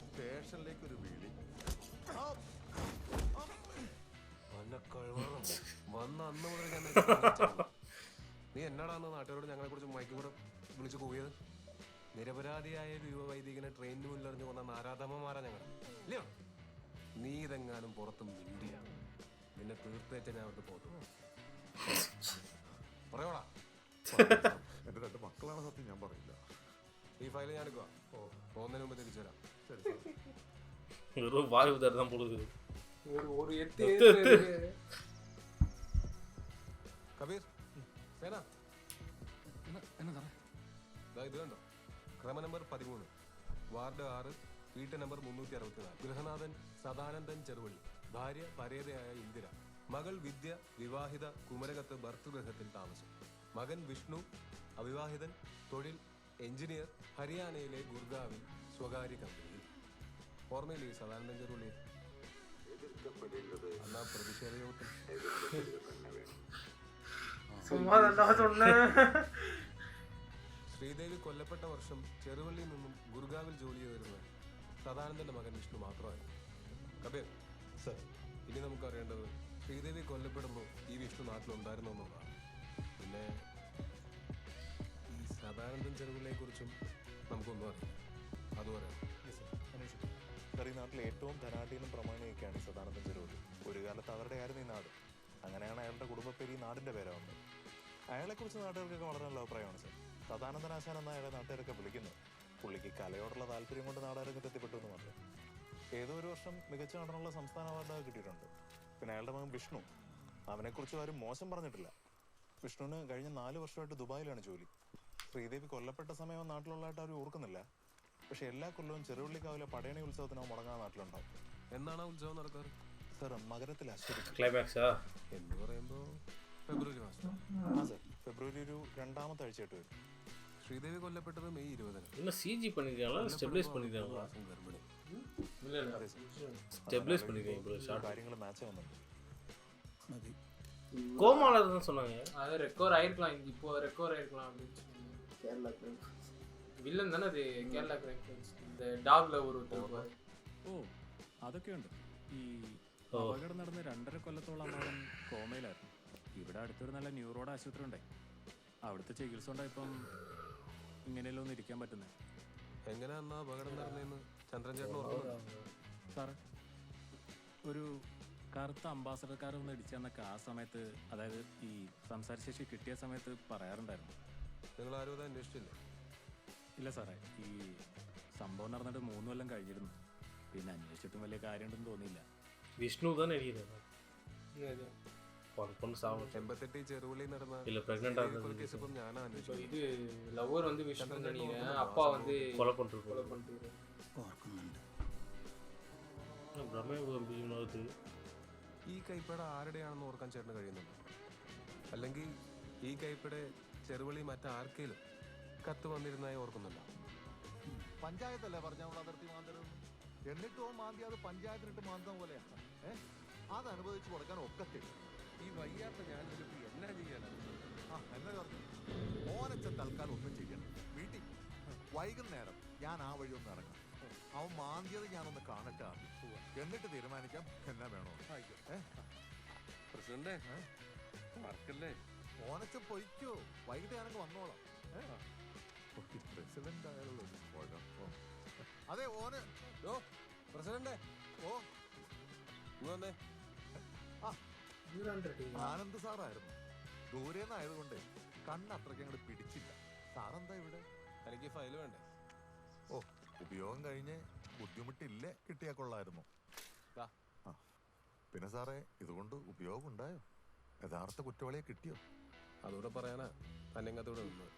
സ്റ്റേഷനിലേക്ക് ഒരു വിളി വന്ന അന്ന് മുതൽ ഞാൻ നീ എന്നാടാന്ന് നാട്ടുകാരോട് ഞങ്ങളെ കുറിച്ച് മയക്കി കൂടെ വിളിച്ചു പോയത്. നിരപരാധിയായ യുവ വൈദികനെ ട്രെയിനിന് മുന്നിലെറിഞ്ഞു കൊന്ന നാരാധമന്മാരാ ഞങ്ങൾ ഇല്ലയോ? നീ ഇതെങ്ങാനും പുറത്തും മിണ്ടിയ നിന്നെ തീർത്തേറ്റ ഞാൻ അവിടെ പോട്ടു പറയോടാ. എന്റെ 2 മക്കളാണ് സത്യം, ഞാൻ പറയില്ല. ഈ ഫയൽ ഞാൻ എടുക്കുക. പോകുന്നതിന് മുമ്പ് തിരിച്ചു തരാം. வெறும் வாய்வு தான் போடுது. ஒரு எத்து കബീർ സേന എന്നാ സാറേ? ഇത് കണ്ടോ, ക്രമ നമ്പർ 13, വാർഡ് 6, വീട്ട് നമ്പർ 364. ഗൃഹനാഥൻ സദാനന്ദൻ ചെറുവള്ളി, ഭാര്യ പരേതയായ ഇന്ദിര, മകൾ വിദ്യ വിവാഹിത, കുമരകത്ത് ഭർത്തൃഗൃഹത്തിൽ താമസം. മകൻ വിഷ്ണു അവിവാഹിതൻ, തൊഴിൽ എഞ്ചിനീയർ, ഹരിയാനയിലെ ഗുർഗാവിൽ സ്വകാര്യ കമ്പനിയിൽ. ഓർമ്മയില്ലേ ഈ സദാനന്ദൻ ചെറുവള്ളി? അന്നാ പ്രതിഷേധ യോഗത്തിൽ ശ്രീദേവി കൊല്ലപ്പെട്ട വർഷം ചെറുവള്ളിയിൽ നിന്നും ഗുർഗാവിൽ ജോലി ചെയ്തിരുന്ന സദാനന്ദന്റെ മകൻ വിഷ്ണു മാത്രമായിരുന്നു. കബീർ സർ, ഇനി നമുക്ക് അറിയേണ്ടത് ശ്രീദേവി കൊല്ലപ്പെടുമ്പോൾ ഈ വിഷ്ണു നാട്ടിലുണ്ടായിരുന്നു എന്നുള്ളതാണ്. പിന്നെ ഈ സദാനന്ദൻ ചെറുവള്ളിയെ കുറിച്ചും നമുക്കൊന്നും അറിയാം. അതുപോലെ സാർ, ഈ നാട്ടിലെ ഏറ്റവും ധനാഢ്യനും പ്രമാണിയൊക്കെയാണ് സദാനന്ദൻ ചെറുവള്ളി. ഒരു കാലത്ത് അവരുടെ ആയിരുന്നു ഈ നാട്. അങ്ങനെയാണ് അയാളുടെ കുടുംബപ്പേര് ഈ നാടിന്റെ പേരാവുന്നത്. അയാളെക്കുറിച്ച് നാട്ടുകാർക്കൊക്കെ വളരെ നല്ല അഭിപ്രായമാണ് സാർ. സദാനന്ദനാശാൻ എന്ന അയാളെ നാട്ടുകാരൊക്കെ വിളിക്കുന്നത്. പുള്ളിക്ക് കലയോടുള്ള താല്പര്യം കൊണ്ട് നാടകരംഗത്ത് എത്തിപ്പെട്ടു എന്ന് മാത്രം. ഏതോ ഒരു വർഷം മികച്ച നടനുള്ള സംസ്ഥാന അവാർഡ് കിട്ടിയിട്ടുണ്ട്. പിന്നെ അയാളുടെ മകൻ വിഷ്ണു, അവനെക്കുറിച്ച് ആരും മോശം പറഞ്ഞിട്ടില്ല. വിഷ്ണുവിന് കഴിഞ്ഞ 4 വർഷമായിട്ട് ദുബായിലാണ് ജോലി. ശ്രീദേവി കൊല്ലപ്പെട്ട സമയം നാട്ടിലുള്ളതായിട്ട് ആരും ഓർക്കുന്നില്ല. പക്ഷെ എല്ലാ കൊല്ലവും ചെറുവള്ളിക്കാവിലെ പടയണി ഉത്സവത്തിന് മുടങ്ങാൻ നാട്ടിലുണ്ടാവും. എന്നാണ് ഉത്സവം നടക്കാറ്? സാർ, മകരത്തിൽ അശ്വതി ക്ലൈമാക്സാ എന്ന് പറയുമ്പോൾ ഫെബ്രുവരി മാസം. ആ സാർ, ഫെബ്രുവരി ഒരു 2ാമത്തെ ആഴ്ചയായിട്ട് വരും. ശ്രീദേവി കൊല്ലപ്പെട്ടത് മെയ് 20. இன்னும் சிஜி பண்ணிருக்காங்களா ஸ்டெபிலைஸ் பண்ணிருக்காங்களா? இல்ல இல்ல ஸ்டெபிலைஸ் பண்ணிருக்காங்க ப்ரோ. ஷார்ட் കാര്യങ്ങൾ മാച്ച് ആവുന്നുണ്ട്. மதி கோமால இருந்தா சொன்னாங்க. அது ரெக்கவர் ஆயிருக்கலாம், இப்போ ரெக்கவர் ஆயிருக்கலாம் அப்படின்னு சொன்னாங்க. கேரளா கிரைம் வில்லன் தானே அது. കേരള ക്രൈം இந்த டாக்ல ஒரு ഓ അതൊക്കെയുണ്ട്. ഈ അപകടം നടന്ന് 2.5 കൊല്ലത്തോളം അവൻ കോമയിലായിരുന്നു. ഇവിടെ അടുത്തൊരു നല്ല ന്യൂറോഡ് ആശുപത്രി ഉണ്ടായി. അവിടുത്തെ ചികിത്സ ഉണ്ടായപ്പം ഇങ്ങനെയല്ലോ ഒന്ന് ഇരിക്കാൻ പറ്റുന്നത്. എങ്ങനെയാ അപകടം നടന്നതെന്ന് ചന്ദ്രൻ ചേട്ടൻ ഓർക്കുന്നു? സാറ്, ഒരു കറുത്ത അംബാസഡർക്കാർ ഒന്ന് ഇടിച്ചെന്നൊക്കെ ആ സമയത്ത്, അതായത് ഈ സംസാരശേഷി കിട്ടിയ സമയത്ത് പറയാറുണ്ടായിരുന്നു. നിങ്ങൾ ആരും അത് അന്വേഷിച്ചില്ലേ? ഇല്ല സാറേ, ഈ സംഭവം നടന്നിട്ട് 3 കൊല്ലം കഴിഞ്ഞിരുന്നു. പിന്നെ അന്വേഷിച്ചിട്ടും വലിയ കാര്യമുണ്ടെന്ന് തോന്നിയില്ല. വിഷ്ണു തന്നെ എഴുതിയത്. பொண்ணு சாவு 88 ചെറുവള്ളി നടന്ന இல்ல பிரெக்னன்ட் ஆனது കേസ് ഇപ്പം ഞാനാ അന്വേഷിക്കുന്നത്. இது லவ்வர் வந்து விஷ்ணு நினைக்கிறேன். அப்பா வந்து கொலை பண்ணிட்டு ഓർക്കുന്നുണ്ട്. ബ്രഹ്മ ഈ കൈപ്പട ആരുടെയാണെന്ന് ഓർക്കാൻ ചേട്ടന് കഴിയുന്നുണ്ടോ? അല്ലെങ്കിൽ ഈ കൈപ്പട ചെറുവള്ളി മറ്റാർക്കേലും കത്ത് വന്നിരുന്നായി ഓർക്കുന്നുണ്ടോ? പഞ്ചായത്തല്ലേ പറഞ്ഞ അതിർത്തി മാന്തരുന്നു. എന്നിട്ടോ മാന്തി അത് പഞ്ചായത്തിനിട്ട് മാന്താൻ പോലെയാണ്. അത് അനുവദിച്ചു കൊടുക്കാൻ ഒക്കത്തില്ല. ഈ വയ്യാത്ത ഞാൻ എന്നാ ചെയ്യാനാണ്? എന്നാ പറഞ്ഞു ഓനച്ചൻ തൽക്കാലം ഒന്നും ചെയ്യണം. വീട്ടിൽ വൈകുന്നേരം ഞാൻ ആ വഴി ഒന്ന് ഇറങ്ങാം. അവൻ മാന്തിയത് ഞാനൊന്ന് കാണട്ടെ, എന്നിട്ട് തീരുമാനിക്കാം എന്നാ വേണോ. പ്രസിഡന്റ് മറക്കല്ലേ, ഓനച്ചൻ പൊയ്ക്കോ, വൈകിട്ട് ഞാനങ്ങ് വന്നോളാം. പ്രസിഡന്റ് ആയാലുള്ള കുഴപ്പം. അതെ ഓന് പ്രസിഡന്റ് ഓ വന്നേ. ആനന്ദ് സാറായിരുന്നു. ദൂരേന്നായതുകൊണ്ട് കണ്ണത്രയ്ക്ക് അങ്ങോട്ട് പിടിച്ചില്ല. സാറെന്താ ഇവിടെ? എനിക്ക് ഫയൽ വേണ്ടേ? ഓ, ഉപയോഗം കഴിഞ്ഞ് ബുദ്ധിമുട്ടില്ലേ കിട്ടിയാ കൊള്ളായിരുന്നു. പിന്നെ സാറേ, ഇതുകൊണ്ട് ഉപയോഗം ഉണ്ടായോ? യഥാർത്ഥ കുറ്റവാളിയെ കിട്ടിയോ? അതുകൂടെ പറയാനാ അന്യങ്ങത്തോടെ നിന്നത്.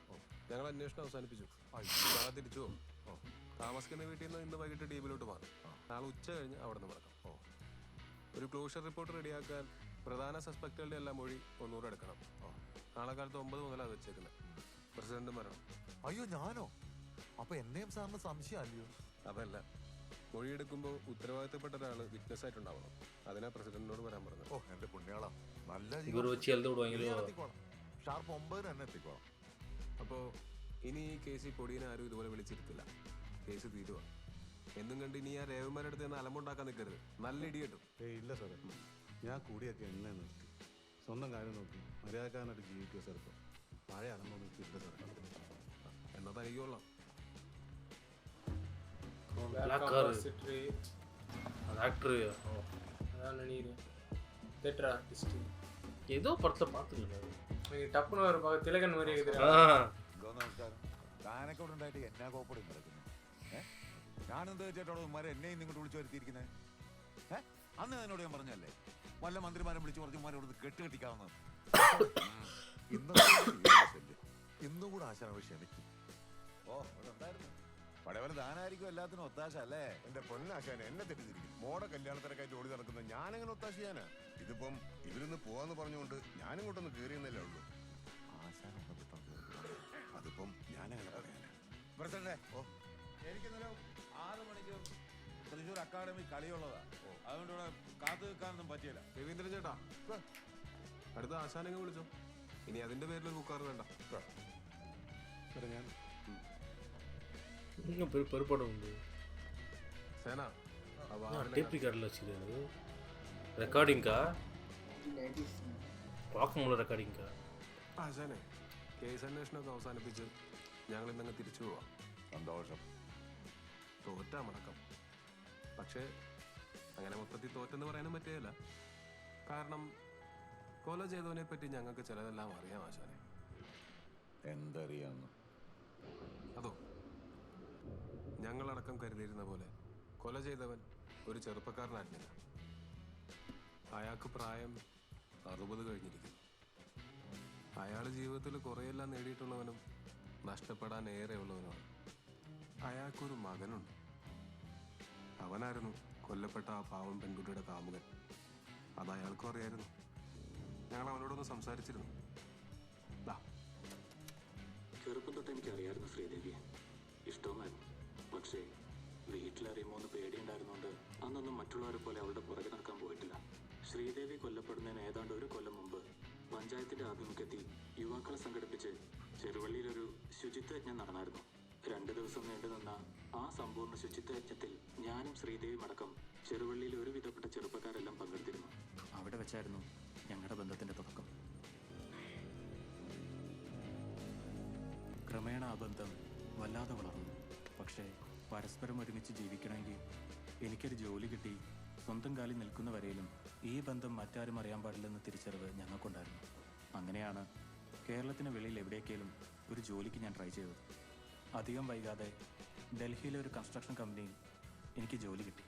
ഞങ്ങൾ അന്വേഷണം അവസാനിപ്പിച്ചു. തിരിച്ചു പോകും. താമസിക്കുന്ന വീട്ടിൽ നിന്ന് ഇന്ന് വൈകിട്ട് ദ്വീപിലോട്ട് മാറും. നാളെ ഉച്ച കഴിഞ്ഞ് അവിടെ നിന്ന് മറക്കാം. ഒരു ക്ലോഷർ റിപ്പോർട്ട് റെഡിയാക്കാൻ പ്രധാന സസ്പെക്റ്റുകളുടെ എല്ലാം മൊഴി 100 എടുക്കണം. നാളെ കാലത്ത് 9 മുതലാണ് വെച്ചേക്കുന്നത്. പ്രസിഡന്റ് മരണം. അയ്യോ, ഞാനോ? അപ്പൊ എന്നെയും സാറിന് സംശയമല്ലയോ? അതല്ല, മൊഴിയെടുക്കുമ്പോൾ ഉത്തരവാദിത്തപ്പെട്ട ഒരാൾ വിറ്റ്നസ് ആയിട്ടുണ്ടാവണം. അതിനാ പ്രസിഡന്റിനോട് വരാൻ പറഞ്ഞത്. ഓ, എന്റെ പുണ്യാളാ, നല്ല ഷാർപ്പ് 9 തന്നെ എത്തിക്കോളാം. അപ്പോ ഇനി ഈ കേസിൽ പൊടിയനെ ആരും ഇതുപോലെ വിളിച്ചിരുത്തില്ല. കേസ് തീരുവാ. എന്നും കണ്ട് ഇനി ആ രേവന്മാരെടുത്ത് നിന്ന് അലമ്പുണ്ടാക്കാൻ നിൽക്കരുത്. നല്ല ഇടി കിട്ടും. ഇല്ല സാറേ, ഞാൻ കൂടിയൊക്കെ എന്നെ നിർത്തി സ്വന്തം കാര്യം നോക്കി മര്യാദക്കാരനായിട്ട് ജീവിക്കുക സാർ. ഇപ്പോൾ പഴയ അലമ്പൊന്നും ഇല്ല സാറേ. എന്നാ തനിക്കൊള്ളാം. ஏதோ படத்தை பார்த்துருக்கேன். டப்புன்னு ஒரு திலகன் மாதிரி താനൊക്കെ ഇവിടെ ഉണ്ടായിട്ട് എന്നാ കോപ്പടി നടക്കുന്നത്? ഞാനെന്താ ചേട്ടാ ഉമാരെ എന്നെ ഇങ്ങോട്ട് വിളിച്ചു വരുത്തിയിരിക്കുന്നത്? അന്ന് എന്നോട് ഞാൻ പറഞ്ഞല്ലേ, വല്ല മന്ത്രിമാരെ വിളിച്ചു പറഞ്ഞമാരെ ഇവിടുന്ന് കെട്ടിക്കാവുന്നത്. ഇന്നും കൂടെ ആശാന ക്ഷമിക്കും. ഓ ഇവിടെ ഉണ്ടായിരുന്നു പഴയപോലെ താനായിരിക്കും എല്ലാത്തിനും ഒത്താശ അല്ലേ? എന്റെ പൊന്നാശാന എന്നെ തെറ്റിദ്ധരിക്കും. മോടെ കല്യാണത്തിനൊക്കെ ഓടി നടക്കുന്നത് ഞാനെങ്ങനെ ഒത്താശ ചെയ്യാനാ? ഇതിപ്പം ഇവരിന്ന് പോവാന്ന് പറഞ്ഞുകൊണ്ട് ഞാനിങ്ങോട്ടൊന്ന് കയറിയെന്നല്ലേ ഉള്ളൂ. ആശാന അതിപ്പം ഞാനങ്ങനെ പറയാനാ? പ്രസിഡന്റ്, എനിക്കിന്നൊരു 6 മണിക്ക് തൃശ്ശൂർ അക്കാദമി കളിയുള്ളതാ. അതുകൊണ്ട് ഇവിടെ കാത്തു നിൽക്കാനൊന്നും പറ്റിയില്ല. രവീന്ദ്രൻ ചേട്ടാ, അടുത്ത ആശാനങ്ങ് വിളിച്ചോ. ഇനി അതിന്റെ പേരിലൊരു ബുക്കാറ് വേണ്ട. இன்னும் பெருப்படம் உண்டு. சேனா டேப் ரிகார்டில் வச்சுருக்காரு. ரெக்கார்டிங்கா பார்க்க முடியல. ரெக்காർഡിങ്ങാ? ആശാനെ, കേസ് അന്വേഷണമൊക്കെ അവസാനിപ്പിച്ച് ഞങ്ങൾ ഇന്നങ്ങ് തിരിച്ചു പോവാം. സന്തോഷം. തോറ്റാ മടക്കം. പക്ഷേ അങ്ങനെ മൊത്തത്തിൽ തോറ്റെന്ന് പറയാനും പറ്റുകയില്ല. കാരണം കൊല ചെയ്തവനെ പറ്റി ഞങ്ങൾക്ക് ചിലതെല്ലാം അറിയാം ആശാനെ. എന്തറിയാന്ന്? അതോ, ഞങ്ങളടക്കം കരുതിയിരുന്ന പോലെ കൊല ചെയ്തവൻ ഒരു ചെറുപ്പക്കാരനായിരുന്നില്ല. അയാൾക്ക് പ്രായം 60 കഴിഞ്ഞിരിക്കുന്നു. അയാൾ ജീവിതത്തിൽ കുറേയെല്ലാം നേടിയിട്ടുള്ളവനും നഷ്ടപ്പെടാൻ ഏറെ ഉള്ളവനുമാണ്. അയാൾക്കൊരു മകനുണ്ട്. അവനായിരുന്നു കൊല്ലപ്പെട്ട ആ പാവം പെൺകുട്ടിയുടെ കാമുകൻ. അത് അയാൾക്കും അറിയായിരുന്നു. ഞങ്ങൾ അവനോടൊന്ന് സംസാരിച്ചിരുന്നു. ചെറുപ്പം തൊട്ട് എനിക്കറിയായിരുന്നു ശ്രീദേവിയെ. ഇഷ്ടവുമായിരുന്നു. പക്ഷേ വീട്ടിലറിയുമോ എന്ന് പേടിയുണ്ടായിരുന്നുകൊണ്ട് അന്നൊന്നും മറ്റുള്ളവരെ പോലെ അവളുടെ പുറകെ നടക്കാൻ പോയിട്ടില്ല. ശ്രീദേവി കൊല്ലപ്പെടുന്നതിന് ഏതാണ്ട് 1 കൊല്ലം മുമ്പ് പഞ്ചായത്തിന്റെ ആഭിമുഖ്യത്തിൽ യുവാക്കളെ സംഘടിപ്പിച്ച് ചെറുവള്ളിയിലൊരു ശുചിത്വ യജ്ഞം നടന്നായിരുന്നു. 2 ദിവസം നീണ്ടുനിന്ന ആ സമ്പൂർണ്ണ ശുചിത്വ യജ്ഞത്തിൽ ഞാനും ശ്രീദേവിയും അടക്കം ചെറുവള്ളിയിലെ ഒരുവിധപ്പെട്ട ചെറുപ്പക്കാരെല്ലാം പങ്കെടുത്തിരുന്നു. അവിടെ വെച്ചായിരുന്നു ഞങ്ങളുടെ ബന്ധത്തിന്റെ തുടക്കം. ക്രമേണ ആ ബന്ധം വല്ലാതെ വളർന്നു. പക്ഷേ പരസ്പരം ഒരുമിച്ച് ജീവിക്കണമെങ്കിൽ എനിക്കൊരു ജോലി കിട്ടി സ്വന്തം കാലിൽ നിൽക്കുന്നവരെയും ഈ ബന്ധം മറ്റാരും അറിയാൻ പാടില്ലെന്ന് തിരിച്ചറിവ് ഞങ്ങൾക്കുണ്ടായിരുന്നു. അങ്ങനെയാണ് കേരളത്തിന് വെളിയിൽ എവിടേക്കെങ്കിലും ഒരു ജോലിക്ക് ഞാൻ ട്രൈ ചെയ്തത്. അധികം വൈകാതെ ഡൽഹിയിലെ ഒരു കൺസ്ട്രക്ഷൻ കമ്പനിയിൽ എനിക്ക് ജോലി കിട്ടി.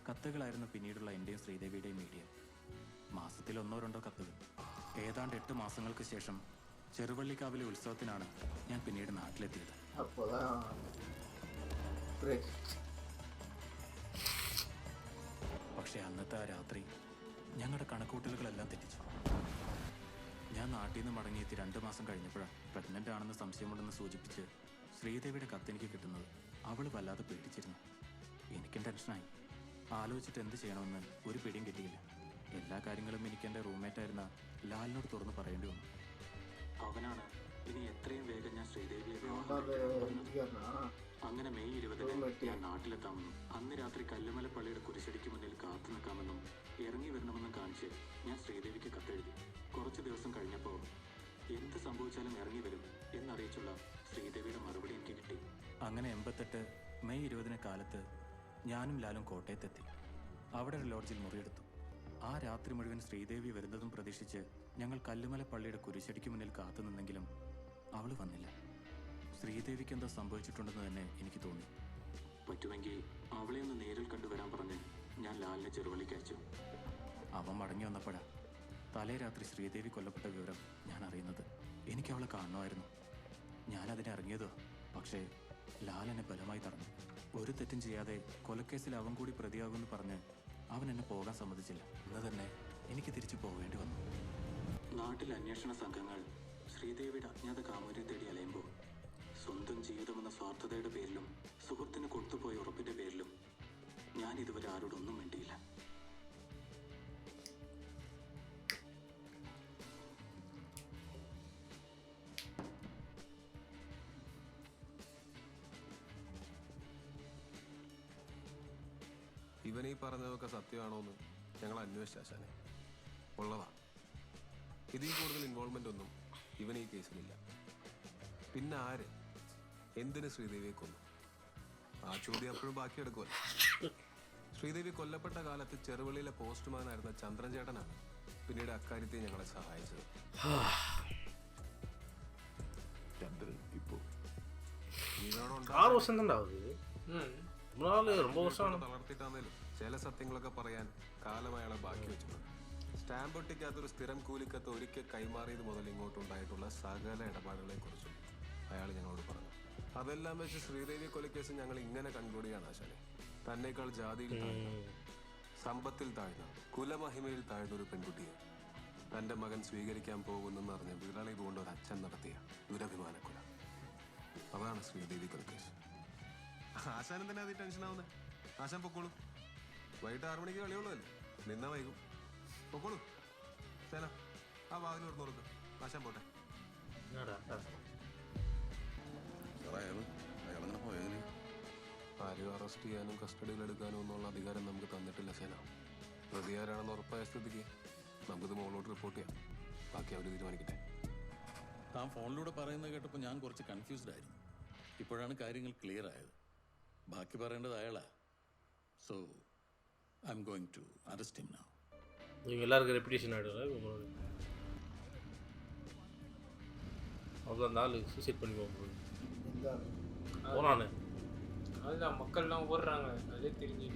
കത്തുകളായിരുന്നു പിന്നീടുള്ള എൻ്റെയും ശ്രീദേവിയുടെയും മീഡിയ. മാസത്തിൽ 1-2 കത്തുകൾ. ഏതാണ്ട് 8 മാസങ്ങൾക്ക് ശേഷം ചെറുവള്ളിക്കാവിലെ ഉത്സവത്തിനാണ് ഞാൻ പിന്നീട് നാട്ടിലെത്തിയത്. പക്ഷെ അന്നത്തെ ആ രാത്രി ഞങ്ങളുടെ കണക്കൂട്ടലുകളെല്ലാം തെറ്റിച്ചു. ഞാൻ നാട്ടിൽ നിന്ന് മടങ്ങിയെത്തി 2 മാസം കഴിഞ്ഞപ്പോഴാണ് പ്രഗ്നൻ്റ് ആണെന്ന് സംശയമുണ്ടെന്ന് സൂചിപ്പിച്ച് ശ്രീദേവിയുടെ കത്തെനിക്ക് കിട്ടുന്നത്. അവൾ വല്ലാതെ പേടിച്ചിരുന്നു. എനിക്കും ടെൻഷനായി. ആലോചിച്ചിട്ട് എന്ത് ചെയ്യണമെന്ന് ഒരു പിടിയും കിട്ടിയില്ല. എല്ലാ കാര്യങ്ങളും എനിക്ക് എൻ്റെ റൂംമേറ്റായിരുന്ന ലാലിനോട് തുറന്ന് പറയേണ്ടി വന്നു. അവനാണ് ഇനി എത്രയും വേഗം ഞാൻ ശ്രീദേവിയെ അങ്ങനെ മെയ് 20 ഞാൻ നാട്ടിലെത്താമെന്നും അന്ന് രാത്രി കല്ലുമല പള്ളിയുടെ കുരിശടിക്ക് മുന്നിൽ കാത്തു നിൽക്കാമെന്നും ഇറങ്ങി വരണമെന്നും കാണിച്ച് ഞാൻ ശ്രീദേവിക്ക് കത്തെഴുതി. കുറച്ച് ദിവസം കഴിഞ്ഞപ്പോൾ എന്ത് സംഭവിച്ചാലും ഇറങ്ങി വരും എന്നറിയിച്ചുള്ള ശ്രീദേവിയുടെ മറുപടി എനിക്ക് കിട്ടി. അങ്ങനെ 88 മെയ് 20 കാലത്ത് ഞാനും ലാലും കോട്ടയത്തെത്തി. അവിടെ ഒരു ലോഡ്ജിൽ മുറിയെടുത്തു. ആ രാത്രി മുഴുവൻ ശ്രീദേവി വരുന്നതും പ്രതീക്ഷിച്ച് ഞങ്ങൾ കല്ലുമല പള്ളിയുടെ കുരിശടിക്ക് മുന്നിൽ കാത്തു നിന്നെങ്കിലും അവൾ വന്നില്ല. ശ്രീദേവിക്ക് എന്തോ സംഭവിച്ചിട്ടുണ്ടെന്ന് തന്നെ എനിക്ക് തോന്നി. പറ്റുമെങ്കിൽ അവളെ ഒന്ന് നേരിൽ കണ്ടുവരാൻ പറഞ്ഞ് ഞാൻ ലാലിനെ ചെറുവള്ളിക്ക് അയച്ചു. അവൻ മടങ്ങി വന്നപ്പോഴാണ് തലേ രാത്രി ശ്രീദേവി കൊല്ലപ്പെട്ട വിവരം ഞാൻ അറിയുന്നത്. എനിക്ക് അവളെ കാണണമായിരുന്നു. ഞാനതിനെ ഇറങ്ങിയതോ. പക്ഷേ ലാൽ എന്നെ ബലമായി തടഞ്ഞു. ഒരു തെറ്റും ചെയ്യാതെ കൊലക്കേസിൽ അവൻ കൂടി പ്രതിയാകുമെന്ന് പറഞ്ഞ് അവൻ എന്നെ പോകാൻ സമ്മതിച്ചില്ല. ഇന്ന് തന്നെ എനിക്ക് തിരിച്ചു പോകേണ്ടി വന്നു. നാട്ടിൽ അന്വേഷണ സംഘങ്ങൾ ശ്രീദേവിയുടെ അജ്ഞാത കാമുകനെ തേടി അലയുമ്പോൾ സ്വന്തം ജീവിതമെന്ന സ്വാർത്ഥതയുടെ പേരിലും സുഹൃത്തിന് കൊടുത്തുപോയ ഉറപ്പിന്റെ പേരിലും ഞാൻ ഇതുവരെ ആരോടൊന്നും മിണ്ടിയില്ല. ഇവനീ പറഞ്ഞതൊക്കെ സത്യമാണോന്ന് ഞങ്ങൾ അന്വേഷിച്ചാശാനെ. ഉള്ളതാ. ഇതിൽ കൂടുതൽ ഇൻവോൾവ്മെന്റ് ഒന്നും ഇവൻ ഈ കേസിലില്ല. പിന്നെ ആര് എന്തിന് ശ്രീദേവിയെ കൊന്നു? ആ ചോദ്യം അപ്പോഴും ബാക്കിയെടുക്കുമല്ലോ. ശ്രീദേവി കൊല്ലപ്പെട്ട കാലത്ത് ചെറുവള്ളിയിലെ പോസ്റ്റ്മാനായിരുന്ന ചന്ദ്രൻ ചേട്ടനാണ് പിന്നീട് അക്കാര്യത്തെ ഞങ്ങളെ സഹായിച്ചത്. ചന്ദ്രൻ ഇപ്പോ 6 വർഷം തളർത്തിട്ടാന്നേലും ചില സത്യങ്ങളൊക്കെ പറയാൻ കാലം അയാളെ ബാക്കി വെച്ചിട്ടുണ്ട്. സ്റ്റാമ്പ് ഒട്ടിക്കാത്തൊരു സ്ഥിരം കൂലിക്കത്ത് ഒരിക്കൽ കൈമാറിയത് മുതൽ ഇങ്ങോട്ടുണ്ടായിട്ടുള്ള സകല ഇടപാടുകളെക്കുറിച്ചും അയാൾ ഞങ്ങളോട് പറഞ്ഞു. അതെല്ലാം വെച്ച് ശ്രീദേവി കൊലക്കേസ് ഞങ്ങൾ ഇങ്ങനെ കൺക്ലൂഡ് ചെയ്യാണ് ആശാനെ. തന്നേക്കാൾ ജാതിയിൽ താഴ്ന്ന, സമ്പത്തിൽ താഴ്ന്ന, കുലമഹിമയിൽ താഴ്ന്ന ഒരു പെൺകുട്ടിയെ തന്റെ മകൻ സ്വീകരിക്കാൻ പോകുന്നെന്ന് അറിഞ്ഞ വിരളി കൊണ്ട് ഒരു അച്ഛൻ നടത്തിയ ദുരഭിമാനക്കൊല. അതാണ് ശ്രീദേവി കൊലക്കേസ്. ആശാനം തന്നെ അത് ടെൻഷൻ ആവുന്നത്. ആശാൻ പൊക്കോളൂ. വൈകിട്ട് 6 മണിക്ക് കളിയുള്ളതല്ലേ, നിന്ന വൈകും. പൊക്കോളൂ. സേന ആ വാതിൽ തുറന്നു കൊടുക്കും. ആശാൻ പോട്ടെ. അയാളങ്ങനെ പോയതിന് ആരും അറസ്റ്റ് ചെയ്യാനും കസ്റ്റഡിയിൽ എടുക്കാനും ഒന്നുള്ള അധികാരം നമുക്ക് തന്നിട്ടില്ല സേന. പ്രതികാരാണെന്ന് ഉറപ്പായ സ്ഥിതിക്ക് നമുക്കിത് മുകളിലോട്ട് റിപ്പോർട്ട് ചെയ്യാം. ബാക്കി അവർ തീരുമാനിക്കട്ടെ. താൻ ഫോണിലൂടെ പറയുന്നത് കേട്ടപ്പോൾ ഞാൻ കുറച്ച് കൺഫ്യൂസ്ഡ് ആയിരുന്നു. ഇപ്പോഴാണ് കാര്യങ്ങൾ ക്ലിയർ ആയത്. ബാക്കി പറയേണ്ടത് അയാളാ. So I am going to arrest him now. எல்லாருக்கும் ரெப்புடேஷன் ஆகிடும். உங்களோட அவங்க அந்த ஆள் சூசைட் பண்ணி போனானே. அதுதான் மக்கள்லாம் ஓடுறாங்க, அதே தெரிஞ்சு.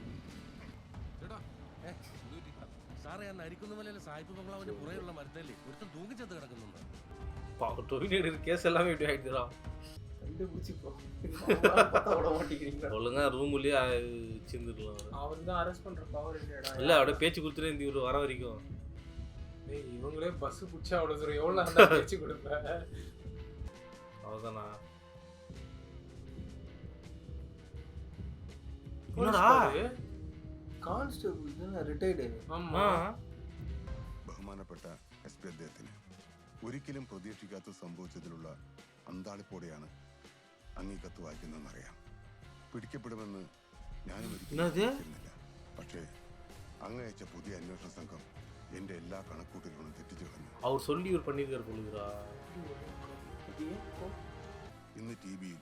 സാറേ, ആ നരിക്കുന്ന മലയിലെ സായിപ്പ് ബംഗ്ലാവിന്റെ പുറയുള്ള മരത്തല്ലേ ഒരുത്തം തൂങ്ങിച്ചെത്ത് കിടക്കുന്നുണ്ട്. டொவினேடு கேஸ் எல்லாமே இப்படி ஆகிடுதுடா. ஒழுங்கா ரூம்லயே வச்சிருந்துருக்கலாம். அவர் தான் அரெஸ்ட் பண்ற பவர் இல்லடா. இல்ல அப்படியே பேச்சு கொடுத்துட்டே இந்த இவரு வர வரைக்கும். டேய் இவங்களே பஸ் புடிச்சா அவ்வளவு தூரம் எவ்வளவு நேரம் பேச்சு கொடுப்ப? அவதானா என்னடா கான்ஸ்டபிள் தான் ரிட்டையர்ഡ്. ஆமா. ബഹുമാനപ്പെട്ട SP അദ്ദേഹത്തിന് ഒരിക്കലും പ്രതീക്ഷിക്കാത്ത സംഭവിച്ചതിലുള്ള അന്താളിപ്പോടെയാണ് അങ്ങീ കത്ത് വായിക്കുന്നതെന്നറിയാം. പിടിക്കപ്പെടുമെന്ന് ഞാനും ഒരിക്കലും. പക്ഷേ അങ്ങയച്ച പുതിയ അന്വേഷണ സംഘം എന്റെ എല്ലാ കണക്കൂട്ടലുകളും തെറ്റിച്ചു കളഞ്ഞു. അവർ சொல்லி ഇവർ பண்ணிருக்காரு പോലുടാ. ഇന്ന് ടിവിയിൽ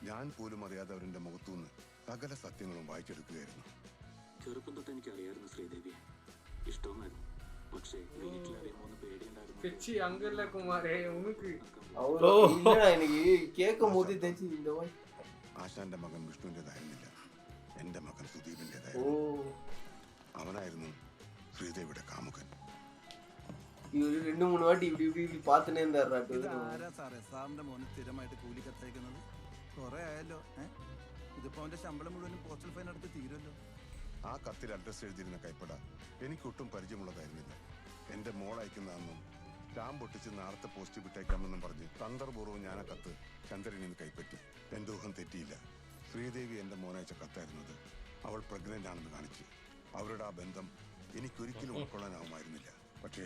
ഞാൻ പോലും അറിയാതെ അവരുടെ മുഖത്തുനിന്ന് സകല സത്യങ്ങളും വായിച്ചെടുക്കുകയായിരുന്നു. ചെറുപ്പം തൊട്ട് എനിക്ക് അറിയായിരുന്നു ശ്രീദേവി, ഇഷ്ടവുമായിരുന്നു. പക്ഷേ വീട്ടിലറിയുമോന്ന് പേടിയുണ്ടായിരുന്നു. பெச்சி அங்க இல்ல குமாரே உனக்கு அவ்வளோ இல்லடா எனக்கு கேட்கும் போது தெரிஞ்சு இந்த வாய். ആശാന്റെ മകൻ വിഷ്ണുവിൻ്റെതായിരുന്നില്ല, എന്റെ മകൻ സുദീപിൻ്റെതായിരുന്നു. അവനായിരുന്നു ശ്രീദേവിയുടെ കാമുകൻ. ഇവര് 2-3 വാട്ടി ഇവിടെ ഇവിടെ പാത്തനെ എന്താ സാറേ സാറിന്റെ മോന് സ്ഥിരമായിട്ട് കൂലി കത്തയക്കുന്നത് കുറെ ആയല്ലോ. ഇതിപ്പോ അവന്റെ ശമ്പളം മുഴുവനും പോസ്റ്റൽ ഫൈൻ അടുത്ത് തീരുമല്ലോ. ആ കത്തിൽ അഡ്രസ് എഴുതിയിരുന്ന കൈപ്പട എനിക്കൊട്ടും പരിചയമുള്ളതായിരുന്നില്ല. എന്റെ മോൾ അയക്കുന്നതെന്നും സ്റ്റാമ്പ് ഒട്ടിച്ച് നാളത്തെ പോസ്റ്റ് വിട്ടേക്കാമെന്നും പറഞ്ഞ് തന്ത്രപൂർവ്വം ഞാൻ ആ കത്ത് ചന്ദ്രനിൽ നിന്ന് കൈപ്പറ്റി. എന്റെ ഊഹം തെറ്റിയില്ല. ശ്രീദേവി എന്റെ മോനയച്ച കത്തായിരുന്നത്. അവൾ പ്രഗ്നന്റ് ആണെന്ന് കാണിച്ച്. അവരുടെ ആ ബന്ധം എനിക്കൊരിക്കലും ഉൾക്കൊള്ളാനാവുമായിരുന്നില്ല. പക്ഷേ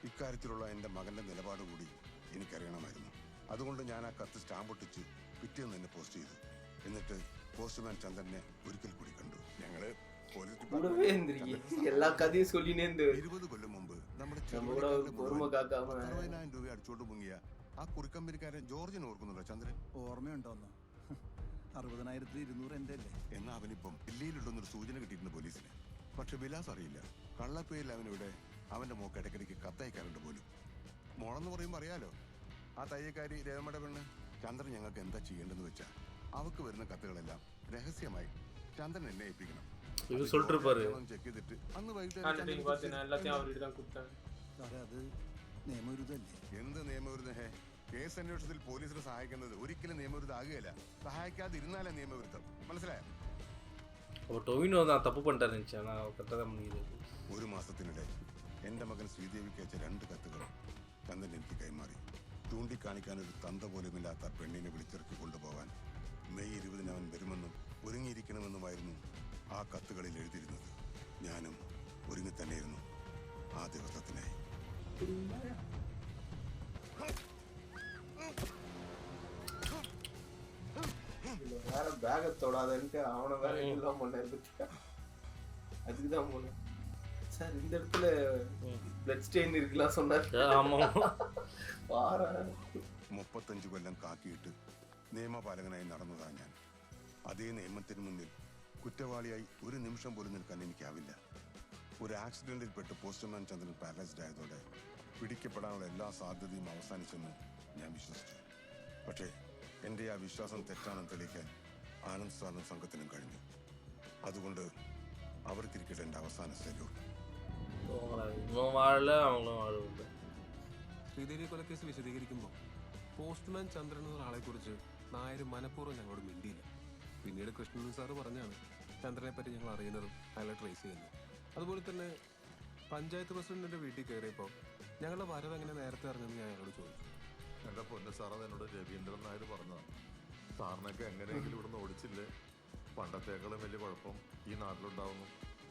ഇക്കാര്യത്തിലുള്ള എൻ്റെ മകന്റെ നിലപാട് കൂടി എനിക്കറിയണമായിരുന്നു. അതുകൊണ്ട് ഞാൻ ആ കത്ത് സ്റ്റാമ്പ് ഒട്ടിച്ച് പിറ്റേന്ന് തന്നെ പോസ്റ്റ് ചെയ്തു. എന്നിട്ട് പോസ്റ്റ്മാൻ ചന്ദ്രനെ ഒരിക്കൽ കൂടി കണ്ടു. ഞങ്ങള് 20 കൊല്ലം മുമ്പ് നമ്മുടെ 60,000 രൂപ അടിച്ചോണ്ട് മുങ്ങിയ ആ കുറിക്കമ്പനിക്കാരൻ ജോർജിനെ ഓർക്കുന്നുണ്ടോ ചന്ദ്രൻ? ഓർമ്മയുണ്ടോന്ന്? 60,200 എന്റെ അല്ലേ? എന്നാ അവനിപ്പം ദില്ലിയിലുണ്ടെന്നൊരു സൂചന കിട്ടിയിരുന്നു പോലീസിന്. പക്ഷെ വിലാസ് അറിയില്ല. കള്ളപ്പേരിൽ അവനിവിടെ അവന്റെ മോക്ക് ഇടയ്ക്കിടയ്ക്ക് കത്തയക്കാറുണ്ട് പോലും. മോളെന്ന് പറയുമ്പോൾ അറിയാലോ, ആ തയ്യക്കാരി രേവമ്മയുടെ പെണ്ണ്. ചന്ദ്രൻ ഞങ്ങൾക്ക് എന്താ ചെയ്യേണ്ടെന്ന് വെച്ചാൽ അവക്ക് വരുന്ന കത്തുകളെല്ലാം രഹസ്യമായി ചന്ദ്രൻ എന്നെ ഏൽപ്പിക്കണം. ചെക്ക് ചെയ്തിട്ട് അന്ന് വൈകിട്ട് എന്ത് നിയമവിരുദ്ധ? കേസ് അന്വേഷണത്തിൽ പോലീസിനെ സഹായിക്കുന്നത് ഒരിക്കലും നിയമവിരുദ്ധാകുകയില്ല. സഹായിക്കാതിരുന്നാലേ നിയമവിരുദ്ധം. മനസ്സിലായോ? ഒരു മാസത്തിനിടെ എന്റെ മകൻ ശ്രീദേവിക്ക് അയച്ച 2 കത്തുകൾ ചന്ദ്രൻ എനിക്ക് കൈമാറി. ചൂണ്ടിക്കാണിക്കാൻ ഒരു തന്ത പോലുമില്ലാത്ത പെണ്ണിനെ വിളിച്ചിറക്കി കൊണ്ടുപോകാൻ മെയ് 20 അവൻ വരുമെന്നും ഒരുങ്ങിയിരിക്കണമെന്നുമായിരുന്നു ആ കത്തുകളിൽ എഴുതിയിരുന്നത്. ഞാനും ഒരുങ്ങി തന്നെയിരുന്നു ആ ദിവസത്തിനായി. வேற பேக தொடாதன்ட்டு அவனை வேற எல்லாம் பண்ணாரு. அதுக்குதான் போல சார் இந்த இடத்துல பிளட் ஸ்டெயின் இருக்கலாம் சொன்னார். 35 കൊല്ലം കാക്കിയിട്ട് നിയമപാലകനായി നടന്നതാണ് ഞാൻ. അതേ നിയമത്തിന് മുന്നിൽ കുറ്റവാളിയായി ഒരു നിമിഷം പോലും നിൽക്കാൻ എനിക്കാവില്ല. ഒരു ആക്സിഡന്റിൽ പെട്ട് പോസ്റ്റ്മാൻ ചന്ദ്രൻ പാരലൈസ്ഡ് ആയതോടെ പിടിക്കപ്പെടാനുള്ള എല്ലാ സാധ്യതയും അവസാനിച്ചെന്ന് ഞാൻ വിശ്വസിച്ചു. പക്ഷേ എൻ്റെ ആ വിശ്വാസം തെറ്റാണെന്ന് തെളിയിക്കാൻ ആനന്ദ് സാറിനും സംഘത്തിനും കഴിഞ്ഞു. അതുകൊണ്ട് അവർക്കിരിക്കട്ടെ എൻ്റെ അവസാന സല്യൂട്ട്. ഇവൻ വാഴ അവങ്ങളും വാഴുണ്ട്. ശ്രീദേവി കൊലക്കേസ് വിശദീകരിക്കുമ്പോൾ പോസ്റ്റ്മാൻ ചന്ദ്രൻ എന്നൊരാളെ കുറിച്ച് നായർ മനഃപൂർവ്വം ഞങ്ങളോട് മിണ്ടിയില്ല. പിന്നീട് കൃഷ്ണൻ സാറ് പറഞ്ഞാണ് ചന്ദ്രനെ പറ്റി ഞങ്ങൾ അറിയുന്നതും അയാളെ ട്രേസ് ചെയ്യുന്നത്. അതുപോലെ തന്നെ പഞ്ചായത്ത് പ്രസിഡന്റിന്റെ വീട്ടിൽ കയറിയപ്പോൾ ഞങ്ങളുടെ വരവ് എങ്ങനെ നേരത്തെ അറിഞ്ഞെന്ന് ഞാൻ അയാളോട് ചോദിച്ചു. എൻ്റെ പൊന്ന് സാറ് എന്നോട് രവീന്ദ്രൻ നായർ പറഞ്ഞതാണ്, സാറിനൊക്കെ എങ്ങനെയെങ്കിലും ഇവിടുന്ന് ഓടിച്ചില്ലേ പണ്ടത്തേക്കാളും വലിയ കുഴപ്പം ഈ നാട്ടിലുണ്ടാവുന്നു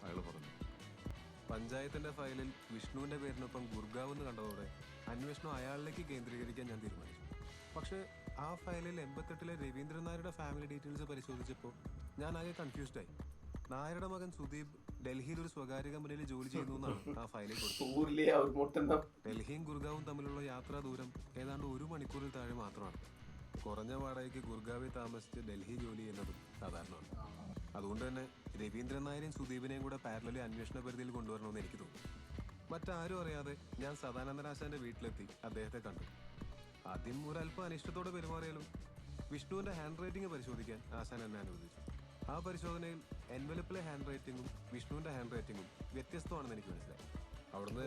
അയാൾ പറഞ്ഞു. പഞ്ചായത്തിന്റെ ഫയലിൽ വിഷ്ണുവിന്റെ പേരിനൊപ്പം ഗുർഗാവ് എന്ന് കണ്ടതോടെ അന്വേഷണം അയാളിലേക്ക് കേന്ദ്രീകരിക്കാൻ ഞാൻ തീരുമാനിച്ചു. പക്ഷേ ആ ഫയലിൽ 88-ലെ രവീന്ദ്രൻ നായരുടെ ഫാമിലി ഡീറ്റെയിൽസ് പരിശോധിച്ചപ്പോൾ ഞാൻ ആകെ കൺഫ്യൂസ്ഡായി. നായരുടെ മകൻ സുദീപ് ഡൽഹിയിൽ ഒരു സ്വകാര്യ കമ്പനിയിൽ ജോലി ചെയ്യുന്നു എന്നാണ് ആ ഫയലിൽ കൊടുത്തത്. ഡൽഹിയും ഗുർഗാവും തമ്മിലുള്ള യാത്രാ ദൂരം ഏതാണ്ട് 1 മണിക്കൂറിൽ താഴെ മാത്രമാണ്. കുറഞ്ഞ വാടകയ്ക്ക് ഗുർഗാവിൽ താമസിച്ച് ഡൽഹി ജോലി ചെയ്യുന്നതും സാധാരണമാണ്. അതുകൊണ്ട് തന്നെ രവീന്ദ്രൻ നായരെയും സുദീപിനെയും കൂടെ പാരലലി അന്വേഷണ പരിധിയിൽ കൊണ്ടുവരണമെന്ന് എനിക്ക് തോന്നി. മറ്റാരും അറിയാതെ ഞാൻ സദാനന്ദനാശാന്റെ വീട്ടിലെത്തി അദ്ദേഹത്തെ കണ്ടു. ആദ്യം ഒരല്പം അനിഷ്ടത്തോടെ പെരുമാറിയാലും വിഷ്ണുവിന്റെ ഹാൻഡ് റൈറ്റിംഗ് പരിശോധിക്കാൻ ആശാൻ എന്നെ അനുവദിച്ചു. ആ പരിശോധനയിൽ എൻവലപ്പിലെ ഹാൻഡ് റൈറ്റിംഗും വിഷ്ണുവിന്റെ ഹാൻഡ് റൈറ്റിംഗും വ്യത്യസ്തമാണെന്ന് എനിക്ക് മനസ്സിലായി. അവിടുന്ന്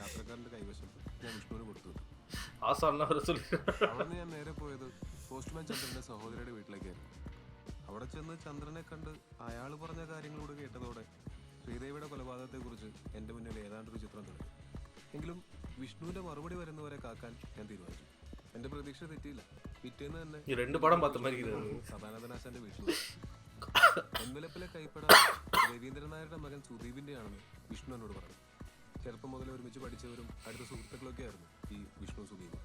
യാത്രക്കാരന്റെ കൈവശം ഞാൻ വിഷ്ണുവിന് കൊടുത്തു. അവിടുന്ന് ഞാൻ നേരെ പോയത് പോസ്റ്റ്മാൻ ചന്ദ്രന്റെ സഹോദരിയുടെ വീട്ടിലേക്കായിരുന്നു. അവിടെ ചെന്ന് ചന്ദ്രനെ കണ്ട് അയാൾ പറഞ്ഞ കാര്യങ്ങളോട് കേട്ടതോടെ ശ്രീദേവിയുടെ കൊലപാതകത്തെ കുറിച്ച് എന്റെ മുന്നിൽ ഏതാണ്ടൊരു ചിത്രം തെളിഞ്ഞു. എങ്കിലും വിഷ്ണുവിന്റെ മറുപടി വരുന്നവരെ കാക്കാൻ ഞാൻ തീരുമാനിച്ചു. എന്റെ പ്രതീക്ഷ തെറ്റിയില്ല. പിറ്റേന്ന് തന്നെ സദാനന്ദനാശാന്റെ വീട്ടിൽ എൻവലപ്പിലെ കൈപ്പട രവീന്ദ്രൻ നായരുടെ മകൻ സുദീപിന്റെ ആണെന്ന് വിഷ്ണു എന്നോട് പറഞ്ഞു. ചെറുപ്പം മുതൽ ഒരുമിച്ച് പഠിച്ചവരും അടുത്ത സുഹൃത്തുക്കളൊക്കെ ആയിരുന്നു ഈ Vishnu Sudeep.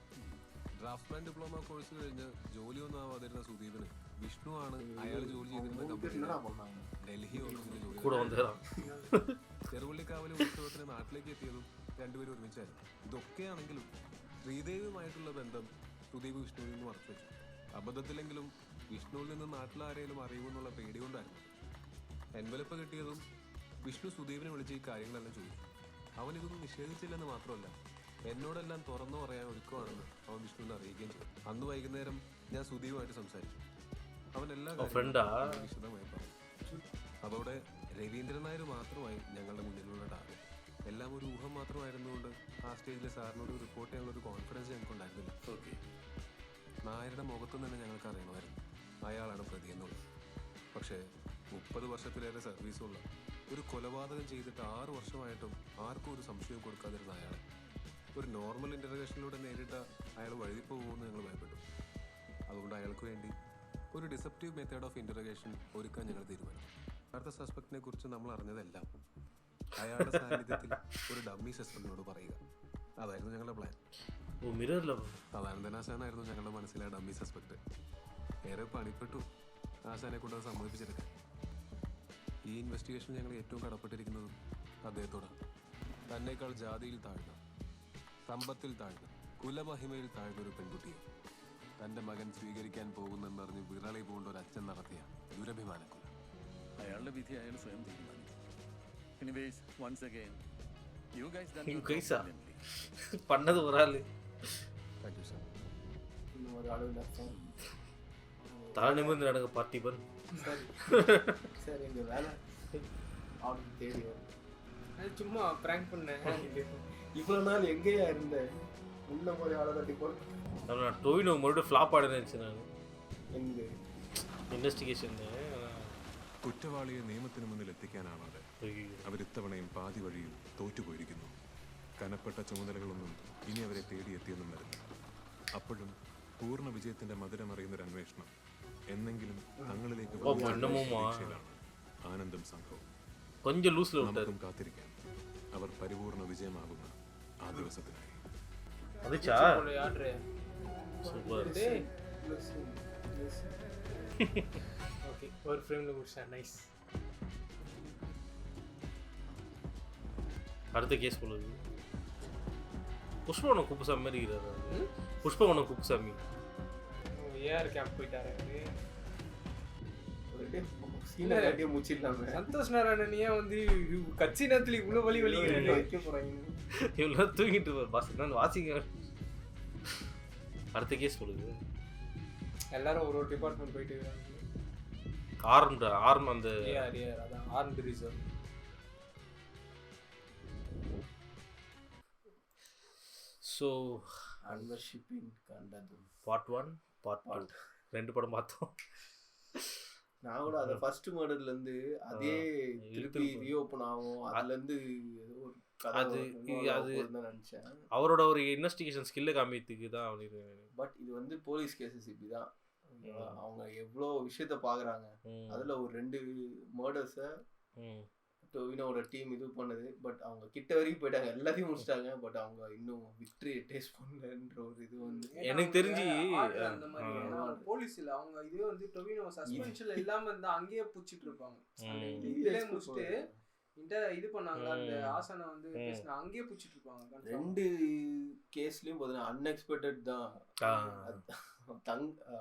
Draughtsman diploma course കഴിഞ്ഞ് ജോലിയൊന്നും ആവാതിരുന്ന സുദീപിന് വിഷ്ണു ആണ് അയാൾ ജോലി ചെയ്തിരുന്ന കമ്പനിയിൽ ഡൽഹി ഓഫീസിൽ ജോലി. ചെറുവള്ളിക്കാവിലെ ഉത്സവത്തിന് നാട്ടിലേക്ക് എത്തിയതും രണ്ടുപേരും ഒരുമിച്ചായിരുന്നു. ഇതൊക്കെയാണെങ്കിലും ശ്രീദേവിയുമായിട്ടുള്ള ബന്ധം സുദീപ് വിഷ്ണുവിൽ നിന്ന് മറച്ചു വെച്ചു. അബദ്ധത്തിലെങ്കിലും വിഷ്ണുവിൽ നിന്ന് നാട്ടിലാരെങ്കിലും അറിയുമെന്നുള്ള പേടി കൊണ്ടായിരുന്നു. എൻവലപ്പ് കിട്ടിയതും വിഷ്ണു സുദീപിനെ വിളിച്ച് ഈ കാര്യങ്ങളെല്ലാം ചോദിച്ചു. അവൻ ഇതൊന്നും നിഷേധിച്ചില്ലെന്ന് മാത്രമല്ല, എന്നോടെല്ലാം തുറന്നു പറയാൻ ഒരുക്കമാണെന്ന് അവൻ വിഷ്ണുവിനെ അറിയിക്കുകയും ചെയ്തു. അന്ന് വൈകുന്നേരം ഞാൻ സുദീപുമായിട്ട് സംസാരിച്ചു. അവൻ എല്ലാ കാര്യങ്ങളും വിശദമായി പറഞ്ഞു. അതോടെ രവീന്ദ്രൻ നായർ മാത്രമായി ഞങ്ങളുടെ മുന്നിലുള്ള ടാർഗറ്റ്. എല്ലാം ഒരു ഊഹം മാത്രമായിരുന്നുകൊണ്ട് ആ സ്റ്റേജിലെ സാറിനോട് റിപ്പോർട്ട് ചെയ്യാനുള്ള ഒരു കോൺഫിഡൻസ് ഞങ്ങൾക്കുണ്ടായിരുന്നില്ല. നായരുടെ മുഖത്തു തന്നെ ഞങ്ങൾക്ക് അറിയണമായിരുന്നു അയാളാണ് പ്രതി എന്നുള്ളത്. പക്ഷേ 30 വർഷത്തിലേറെ സർവീസുള്ള ഒരു കൊലപാതകം ചെയ്തിട്ട് 6 വർഷമായിട്ടും ആർക്കും ഒരു സംശയം കൊടുക്കാതിരുന്ന അയാളെ ഒരു നോർമൽ ഇൻ്റർഗേഷനിലൂടെ നേരിട്ട അയാൾ വഴുതിപ്പോകുമെന്ന് ഞങ്ങൾ ഭയപ്പെട്ടു. അതുകൊണ്ട് അയാൾക്ക് വേണ്ടി ഒരു ഡിസെപ്റ്റീവ് മെത്തേഡ് ഓഫ് ഇൻ്റർഗേഷൻ ഒരുക്കാൻ ഞങ്ങൾ തീരുമാനിച്ചു. യഥാർത്ഥ സസ്പെക്റ്റിനെ കുറിച്ച് നമ്മൾ അറിഞ്ഞതെല്ലാം അയാളുടെ സാന്നിധ്യത്തിൽ ഒരു ഡമ്മി സസ്പെക്റ്റിനോട് പറയുക. അതായിരുന്നു ഞങ്ങളുടെ പ്ലാൻ. സദാനന്ദനാശാനായിരുന്നു ഞങ്ങളുടെ മനസ്സിലെ ഡമ്മി സസ്പെക്ട്. ഏറെ പണിപ്പെട്ടു ആശാനെ കൊണ്ട് അത് സമ്മതിപ്പിച്ചെടുക്കാൻ. ഈ ഇൻവെസ്റ്റിഗേഷൻ ഞങ്ങൾ ഏറ്റവും കടപ്പെട്ടിരിക്കുന്നതും അദ്ദേഹത്തോടാണ്. തന്നേക്കാൾ ജാതിയിൽ താഴ്ന്ന, സമ്പത്തിൽ താഴ്ന്ന, കുലമഹിമയിൽ താഴ്ന്ന ഒരു പെൺകുട്ടിയെ തൻ്റെ മകൻ സ്വീകരിക്കാൻ പോകുന്നെന്നറിഞ്ഞ് വിറളി പൂണ്ട ഒരു അച്ഛൻ നടത്തിയ ദുരഭിമാനക്കൊല. അയാളുടെ വിധി അയാൾ സ്വയം തീരുമാനിച്ചു. Anyways, once again, you guys done your guys job brilliantly. பண்ணது ஒரு ஆளு. Thank you sir. ஒரு ஆளு இல்ல. தலை நிமிர்ந்து நடக்க பார்ட்டி பர். சரி இந்த வேலை அவனுக்கு தேடி வரும். அது சும்மா பிராங்க் பண்ணேன். இவ்வளவு நாள் எங்கேயா இருந்த? உள்ள போய் ஆளை தட்டி போட்டு. நான் டோயினோ மறுபடியும் ஃப்ளாப் ஆட நினைச்சேன் நான். எங்க ഇൻവെസ്റ്റിഗേഷൻ കുറ്റവാളിയെ നിയമത്തിന് മുന്നിൽ എത്തിക്കാനാവാതെ അവരിത്തവണയും പാതി വഴിയിൽ തോറ്റുപോയിരിക്കുന്നു. കനപ്പെട്ട ചുമതലകളൊന്നും ഇനി അവരെ തേടിയെത്തിയെന്നും വരില്ല. അപ്പോഴും പൂർണ്ണ വിജയത്തിന്റെ മധുരമറിയുന്നൊരു അന്വേഷണം എന്നെങ്കിലും തങ്ങളിലേക്ക് ആനന്ദം സംഭവം. നമുക്കും കാത്തിരിക്കാം അവർ പരിപൂർണ വിജയമാകുന്ന ആ ദിവസത്തിനായി. ஓகே ஒரு ஃப்ரேம்ல முடிச்சா நைஸ். அடுத்த கேஸ் போடுது. புஷ்பவனம் குப்புசாமி மாதிரி இருக்கிறாரு. புஷ்பவனம் குப்புசாமி ஏஆர் கேம்ப் போயிட்டாரு. சீனா கட்டிய மூச்சிடலாமே. சந்தோஷ் நாராயணனியா வந்து கட்சி நேரத்துல இவ்வளவு வலி வலிக்கிறாரு. வைக்க போறாங்க. இவ்வளவு தூங்கிட்டு பாஸ் நான் வாசிங்க. அடுத்த கேஸ் போடுது. எல்லாரும் ஒரு டிபார்ட்மெண்ட் போயிட்டு இருக்காங்க. ஆர்ம் அந்த அதான் ஆர்ம்டு ரிசர்வ். ஸோ அன்வர்ஷிப்பிங் கண்டது பார்ட் 1 பார்ட் 2 2 படம் பார்த்தோம். நான் கூட அந்த ஃபர்ஸ்ட் மர்டர்ல இருந்து அதே திருப்பி ரீஓபன் ஆகும், அதுல இருந்து ஏதோ ஒரு அது நினைச்சேன். அவரோட ஒரு இன்வெஸ்டிகேஷன் ஸ்கில்ல காமிக்கிறதுக்கு தான் அவனுக்கு. பட் இது வந்து போலீஸ் கேசஸ் இப்படிதான், அவங்க எவ்வளோ விஷயத்த பாக்குறாங்க. அதுல ஒரு 2 மர்டர்ஸை டொவினோட டீம் இது பண்ணுது. பட் அவங்க கிட்ட வரைக்கும் போயிட்டாங்க, எல்லாத்தையும் முடிச்சிட்டாங்க. பட் அவங்க இன்னும் விக்டரி டேஸ்ட் பண்ணலன்ற ஒரு இது வந்து எனக்கு தெரிஞ்சு அந்த மாதிரி போலீஸ் இல்ல, அவங்க இதுவே வந்து டொவினோ சஸ்பென்ஷன்ல இல்லாம இருந்தா அங்கேயே புடிச்சிட்டு இருப்பாங்க. இதுல முடிச்சிட்டு இது பண்ணாங்க, அந்த ஆசானை வந்து பேசினா அங்கேயே புடிச்சிட்டு இருப்பாங்க. 2 கேஸ்லயும் பாத்தீங்கன்னா அன்எக்ஸ்பெக்டட் தான்.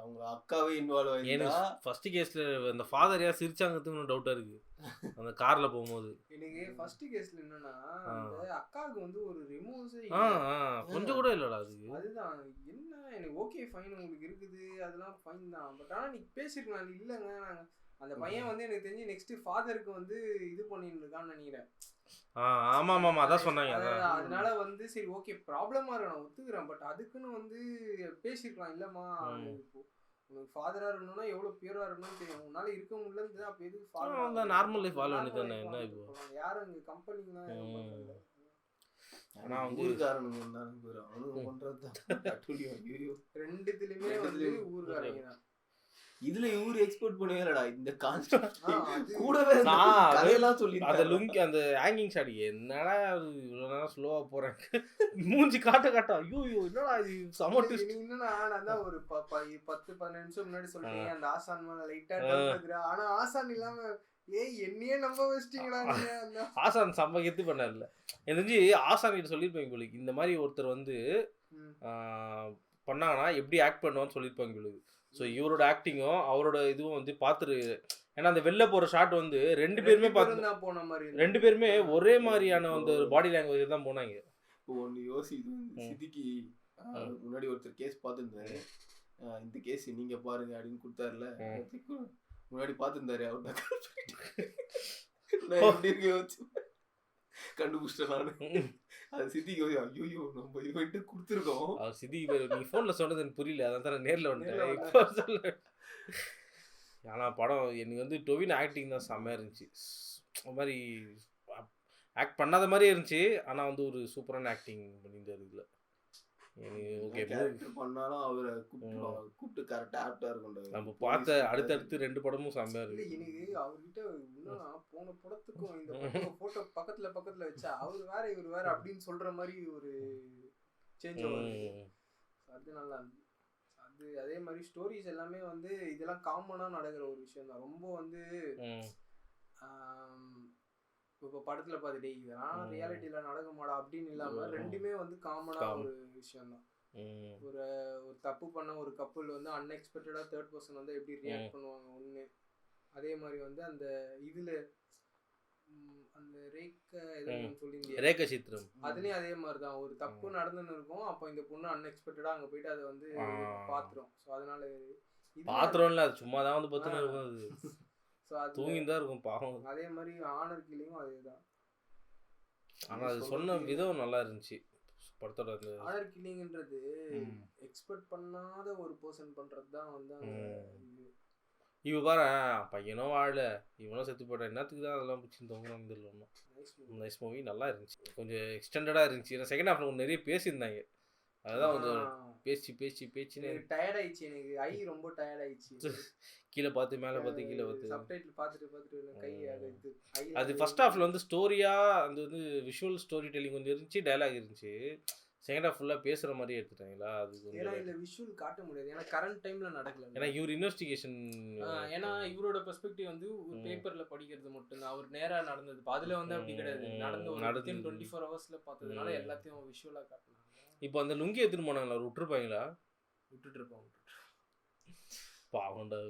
அவங்க அக்காவே இன்வால்வ் ஆயிட்டா. ஃபர்ஸ்ட் கேஸ்ல அந்த ஃபாதர் யார் சிரிச்சாங்கிறதுக்கு டவுட்டா இருக்கு அந்த கார்ல போகும்போது. எனக்கு ஃபர்ஸ்ட் கேஸ்ல என்னன்னா அந்த அக்காவுக்கு வந்து ஒரு ரிமோர்ஸே கொஞ்சம் கூட இல்லடா அதுக்கு. அதுதான் என்ன, எனக்கு ஓகே ஃபைன் உங்களுக்கு இருக்குது, அதெல்லாம் ஃபைன் தான். பட் ஆனா நீ பேசிருக்கலாம் இல்லங்க, நாங்க அந்த பையன் வந்து எனக்கு தெரிஞ்சு நெக்ஸ்ட் ஃபாதருக்கு வந்து இது பண்ணிட்டு இருக்கான்னு நினைக்கிறேன். ஆமா ஆமா அதான் சொன்னாங்க. அதனால வந்து சரி ஓகே ப்ராப்ளமா இருக்கு, நான் ஒத்துக்கிறேன். பட் அதுக்குன்னு வந்து பேசிருக்கலாம் இல்லம்மா, உனக்கு ஃபாதரா இருக்கணும்னா எவ்வளவு பியூரா இருக்கணும்னு தெரியும், உன்னால இருக்க முடியல. அப்ப எதுக்கு ஃபாதர் நார்மல் லைஃப் வாழ வேண்டியதானே, என்ன இப்போ யாரு அங்க கம்பெனிலாம் ஆனா ஊர்காரனுங்க இருந்தாங்க அவனுக்கு பண்றது ரெண்டுத்துலயுமே வந்து ஊர்காரங்க தான். இதுல இவரு எக்ஸ்போர்ட் பண்ணவேலடா இந்த கான்செப்ட் கூடவே கதையெல்லாம் சொல்லி அந்த லுங்கி அந்த ஹேங்கிங் ஷாட் என்னடா இவ்வளவு நேரம் ஸ்லோவா போறேன் மூஞ்சி காட்ட ஐயோ என்னடா இது சமட்டு. என்னன்னா நான் தான் ஒரு 10-15 நிமிஷம் முன்னாடி சொல்லிட்டேன் அந்த ஆசான் மேல லைட்டா டவுட். ஆனா ஆசான் இல்லாம என்னையே நம்ப வச்சிட்டீங்களா நீங்க. ஆசான் செம்ம கெத்து பண்ணார்ல. எனக்கு ஆசான் கிட்ட சொல்லியிருப்பேன் உங்களுக்கு இந்த மாதிரி ஒருத்தர் வந்து பண்ணாங்கன்னா எப்படி ஆக்ட் பண்ணுவான்னு சொல்லியிருப்பாங்க உங்களுக்கு. ஸோ இவரோட ஆக்டிங்கும் அவரோட இதுவும் வந்து பார்த்துரு. ஏன்னா அந்த வெளில போகிற ஷாட் வந்து 2 பேருமே பார்த்து 2 பேருமே ஒரே மாதிரியான அந்த ஒரு பாடி லாங்குவேஜ் தான் போனாங்க. இப்போ ஒன்று யோசிது சித்திக்கு முன்னாடி ஒருத்தர் கேஸ் பார்த்துருந்தாரு, இந்த கேஸ் நீங்க பாருங்க அப்படின்னு கொடுத்தாருல, முன்னாடி பார்த்துருந்தாரு அவர் யோசிச்சு கண்டுபிடிச்சிட்டேன் நானு. அது சித்திக்கு ஐயோ நம்ம இவன்ட்டு கொடுத்துருக்கோம். அவர் சித்திக்கு நீங்க ஃபோன்ல சொன்னது எனக்கு புரியல, அதான் தான் நேரில் வந்துட்டேன் இப்போ சொல்ல. ஆனா படம் எனக்கு வந்து டொவின் ஆக்டிங் தான் செம்மையா இருந்துச்சு. ஒரு மாதிரி ஆக்ட் பண்ணாத மாதிரியே இருந்துச்சு, ஆனா வந்து ஒரு சூப்பரான ஆக்டிங் பண்ணியிருந்தாரு இதுல. ஓகே பண்ணாலும் அவரை கூப்பிட்டு கரெக்டா ஆப்டா இருக்கும். நம்ம பார்த்த அடுத்தடுத்து 2 படமும் செம்மையா இருக்கு. எனக்கு அவர்கிட்ட என்னன்னா போன படத்துக்கும் இந்த போட்டோ பக்கத்துல வச்சா அவர் வேற இவர் வேற அப்படின்னு சொல்ற மாதிரி ஒரு சேஞ்ச் ஆகுது. அது நல்லா இருந்துச்சு. அது அதே மாதிரி ஸ்டோரிஸ் எல்லாமே வந்து இதெல்லாம் காமனா நடக்கிற ஒரு விஷயம் தான். ரொம்ப வந்து இப்போ படத்துல பார்த்துட்டே இதெல்லாம் ரியாலிட்டியில நடக்க மாட்டா அப்படின்னு இல்லாம 2மே வந்து காமனா ஒரு விஷயம் தான். ஒரு தப்பு பண்ண ஒரு கப்புள் வந்து அன்எக்ஸ்பெக்டடா தேர்ட் பர்சன் வந்து எப்படி ரியாக்ட் பண்ணுவாங்க ஒண்ணு. அதே மாதிரி வந்து அந்த இதுல அந்த ரேகா சித்திரம் அதுலயும் அதே மாதிரிதான் ஒரு தப்பு நடந்துன்னு இருக்கும். அப்போ இந்த பொண்ணு அன்எக்ஸ்பெக்டடா அங்க போயிட்டு அதை வந்து பாத்துரும். ஸோ அதனால பாத்துரும்ல, அது சும்மா தான் வந்து பத்துன்னு இருக்கும். அது தூங்கிதான் இருக்கும் பாவம். அதே மாதிரி ஆனர் கில்லிங்கும் அதேதான். ஆனா அது சொன்ன விதம் நல்லா இருந்துச்சு படத்தோட. ஆனர் கில்லிங்ன்றது எக்ஸ்பெக்ட் பண்ணாத ஒரு பர்சன் பண்றது தான் வந்து இவ பாரு பையனும் வாழல இவனும் செத்து போட்டான், என்னத்துக்கு தான் அதெல்லாம் பிடிச்சி தொங்கணும் தெரியல. ஒன்றும் நைஸ் மூவி நல்லா இருந்துச்சு, கொஞ்சம் எக்ஸ்டெண்டடாக இருந்துச்சு. ஏன்னா செகண்ட் ஹாஃப்ல நிறைய பேசியிருந்தாங்க, அதுதான் கொஞ்சம் பேச்சு டயர்ட் ஆயிடுச்சு. எனக்கு ஐ ரொம்ப டயர்ட் ஆயிடுச்சு. கீழே பார்த்து மேலே பார்த்து கீழே பார்த்து சப்டைட்டில் பார்த்துட்டு கை அது ஃபர்ஸ்ட் ஹாஃப்ல வந்து ஸ்டோரியா அந்த வந்து விஷுவல் ஸ்டோரி டெல்லிங் கொஞ்சம் இருந்துச்சு, டைலாக் இருந்துச்சு. செகண்ட் ஹாஃப் ஃபுல்லாக பேசுகிற மாதிரியே எடுத்துட்டாங்களா, அது ஏன்னா இல்லை விஷுவல் காட்ட முடியாது. ஏன்னா கரண்ட் டைமில் நடக்கல. ஏன்னா இவர் இன்வெஸ்டிகேஷன், ஏன்னா இவரோட பெர்ஸ்பெக்டிவ் வந்து ஒரு பேப்பரில் படிக்கிறது மட்டும்தான். அவர் நேராக நடந்தது அதில் வந்து அப்படி கிடையாது, நடந்து ஒரு 24 ஹவர்ஸில் பார்த்ததுனால எல்லாத்தையும் விஷுவலாக காட்டினாங்க. இப்போ அந்த லுங்கி எடுத்துட்டு போனாங்களா, அவர் விட்டுருப்பாங்களா? விட்டுட்டு இருப்பாங்க பாவண்டா.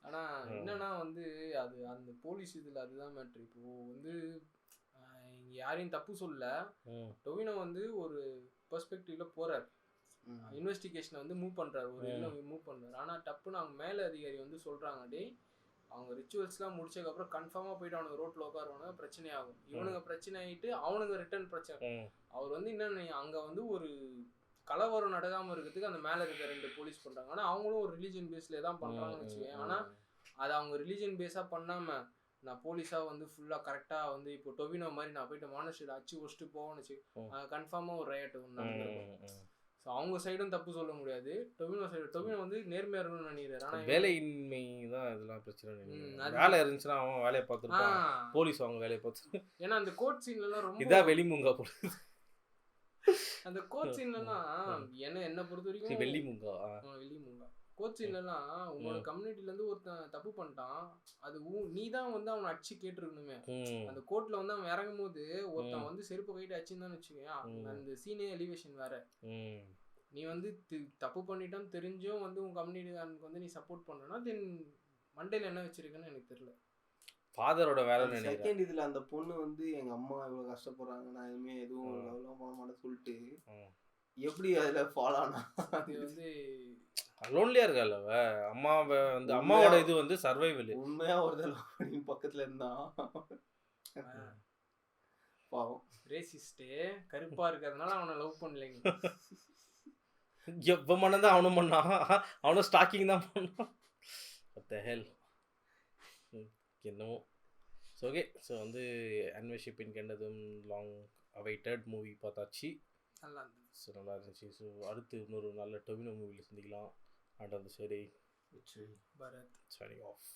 ஆனால் என்னன்னா வந்து அது அந்த போலீஸ் இதில் அதுதான் மேட்ரு. இப்போ வந்து யாரையும் தப்பு சொல்ல, டொவினோ வந்து ஒரு பெர்ஸ்பெக்டிவ்ல போறார். இன்வெஸ்டிகேஷனை வந்து மூவ் பண்ணுறாரு, ஒரு இதில் மூவ் பண்ணுறாரு. ஆனால் டப்புன்னு அவங்க மேலே அதிகாரி வந்து சொல்கிறாங்க, டே அவங்க ரிச்சுவல்ஸ்லாம் முடிச்சதுக்கப்புறம் கன்ஃபார்மாக போயிட்டு அவனுக்கு ரோட்டில் உட்காருவானுங்க, பிரச்சனை ஆகும். இவனுங்க பிரச்சனை ஆகிட்டு அவனுங்க ரிட்டர்ன் பிரச்சனை. அவர் வந்து என்னென்ன அங்கே வந்து ஒரு கலவரம் நடக்காமல் இருக்கிறதுக்கு அந்த மேலே இருக்க 2 போலீஸ் பண்ணுறாங்க. ஆனால் அவங்களும் ஒரு ரிலீஜன் பேஸில் தான் பண்ணுறாங்கன்னு வச்சுக்கேன். ஆனால் அதை அவங்க ரிலீஜன் பேஸாக பண்ணாமல் நான் போலீஸாக வந்து ஃபுல்லாக கரெக்டாக வந்து இப்போ டொவினோ மாதிரி நான் போயிட்டு மானஸ்டரியில் அச்சு வச்சுட்டு போவேன்னு வச்சு கன்ஃபார்மாக ஒரு ரைட் ஒன்று நடந்திருக்கும். ஸோ அவங்க சைடும் தப்பு சொல்ல முடியாது. டொவினோ வந்து நேர்மையாக இருக்கணும்னு நினைக்கிறாரு. ஆனால் வேலையின்மை தான் இதெல்லாம் பிரச்சனை. வேலை இருந்துச்சுன்னா அவன் வேலையை பார்த்துருப்பான், போலீஸ் அவங்க வேலையை பார்த்து. ஏன்னா அந்த கோர்ட் சீன்லாம் ரொம்ப இதான் வெளிமுங்கா போடுது. அந்த கோர்ட் சீன்லாம் என்ன பொறுத்த வரைக்கும் வெளிமுங்கா கோர்ட் சீன்லாம் உங்களோட கம்யூனிட்டில இருந்து ஒருத்தன் தப்பு பண்ணிட்டான், அது நீ தான் வந்து அவனை அடிச்சு கேட்டுருக்கணுமே. அந்த கோர்ட்ல வந்து அவன் இறங்கும் போது ஒருத்தன் வந்து செருப்பு கைட்டு அடிச்சுன்னு வச்சுக்கேன், அந்த சீனே எலிவேஷன் வேற. நீ வந்து தப்பு பண்ணிட்டான்னு தெரிஞ்சும் வந்து உன் கம்யூனிட்டிக்கு வந்து நீ சப்போர்ட் பண்ணனா தென் மண்டையில என்ன வச்சிருக்குன்னு எனக்கு தெரியல. ஃபாதரோட வேலை நினைக்கிறேன். செகண்ட் இதுல அந்த பொண்ணு வந்து எங்க அம்மா இவ்வளவு கஷ்டப்படுறாங்க, நான் எதுவுமே எதுவும் லவ்லாம் பண்ண மாட்டேன்னு சொல்லிட்டு எப்படி அதுல ஃபாலோ ஆனா? அது வந்து லோன்லியா இருக்கால அம்மாவை வந்து அம்மாவோட இது வந்து சர்வைவல். உண்மையா ஒரு தடவை பக்கத்துல இருந்தா பாவம். ரேசிஸ்ட் கருப்பா இருக்கிறதுனால அவனை லவ் பண்ணலைங்க. எப்ப மனதான் அவனும் பண்ணான், அவனும் ஸ்டாக்கிங் தான் பண்ணான். what the hell என்னமோ. ஸோ ஓகே, ஸோ வந்து அன்வேஷிப்பின் கண்டதும் லாங் அவைட்டட் மூவி பார்த்தாச்சு, நல்லா இருந்துச்சு. ஸோ நல்லா இருந்துச்சு. ஸோ அடுத்து இன்னொரு நல்ல டொவினோ மூவியில் சந்திக்கலாம். அண்ட் அந்த சரி பரத் signing off.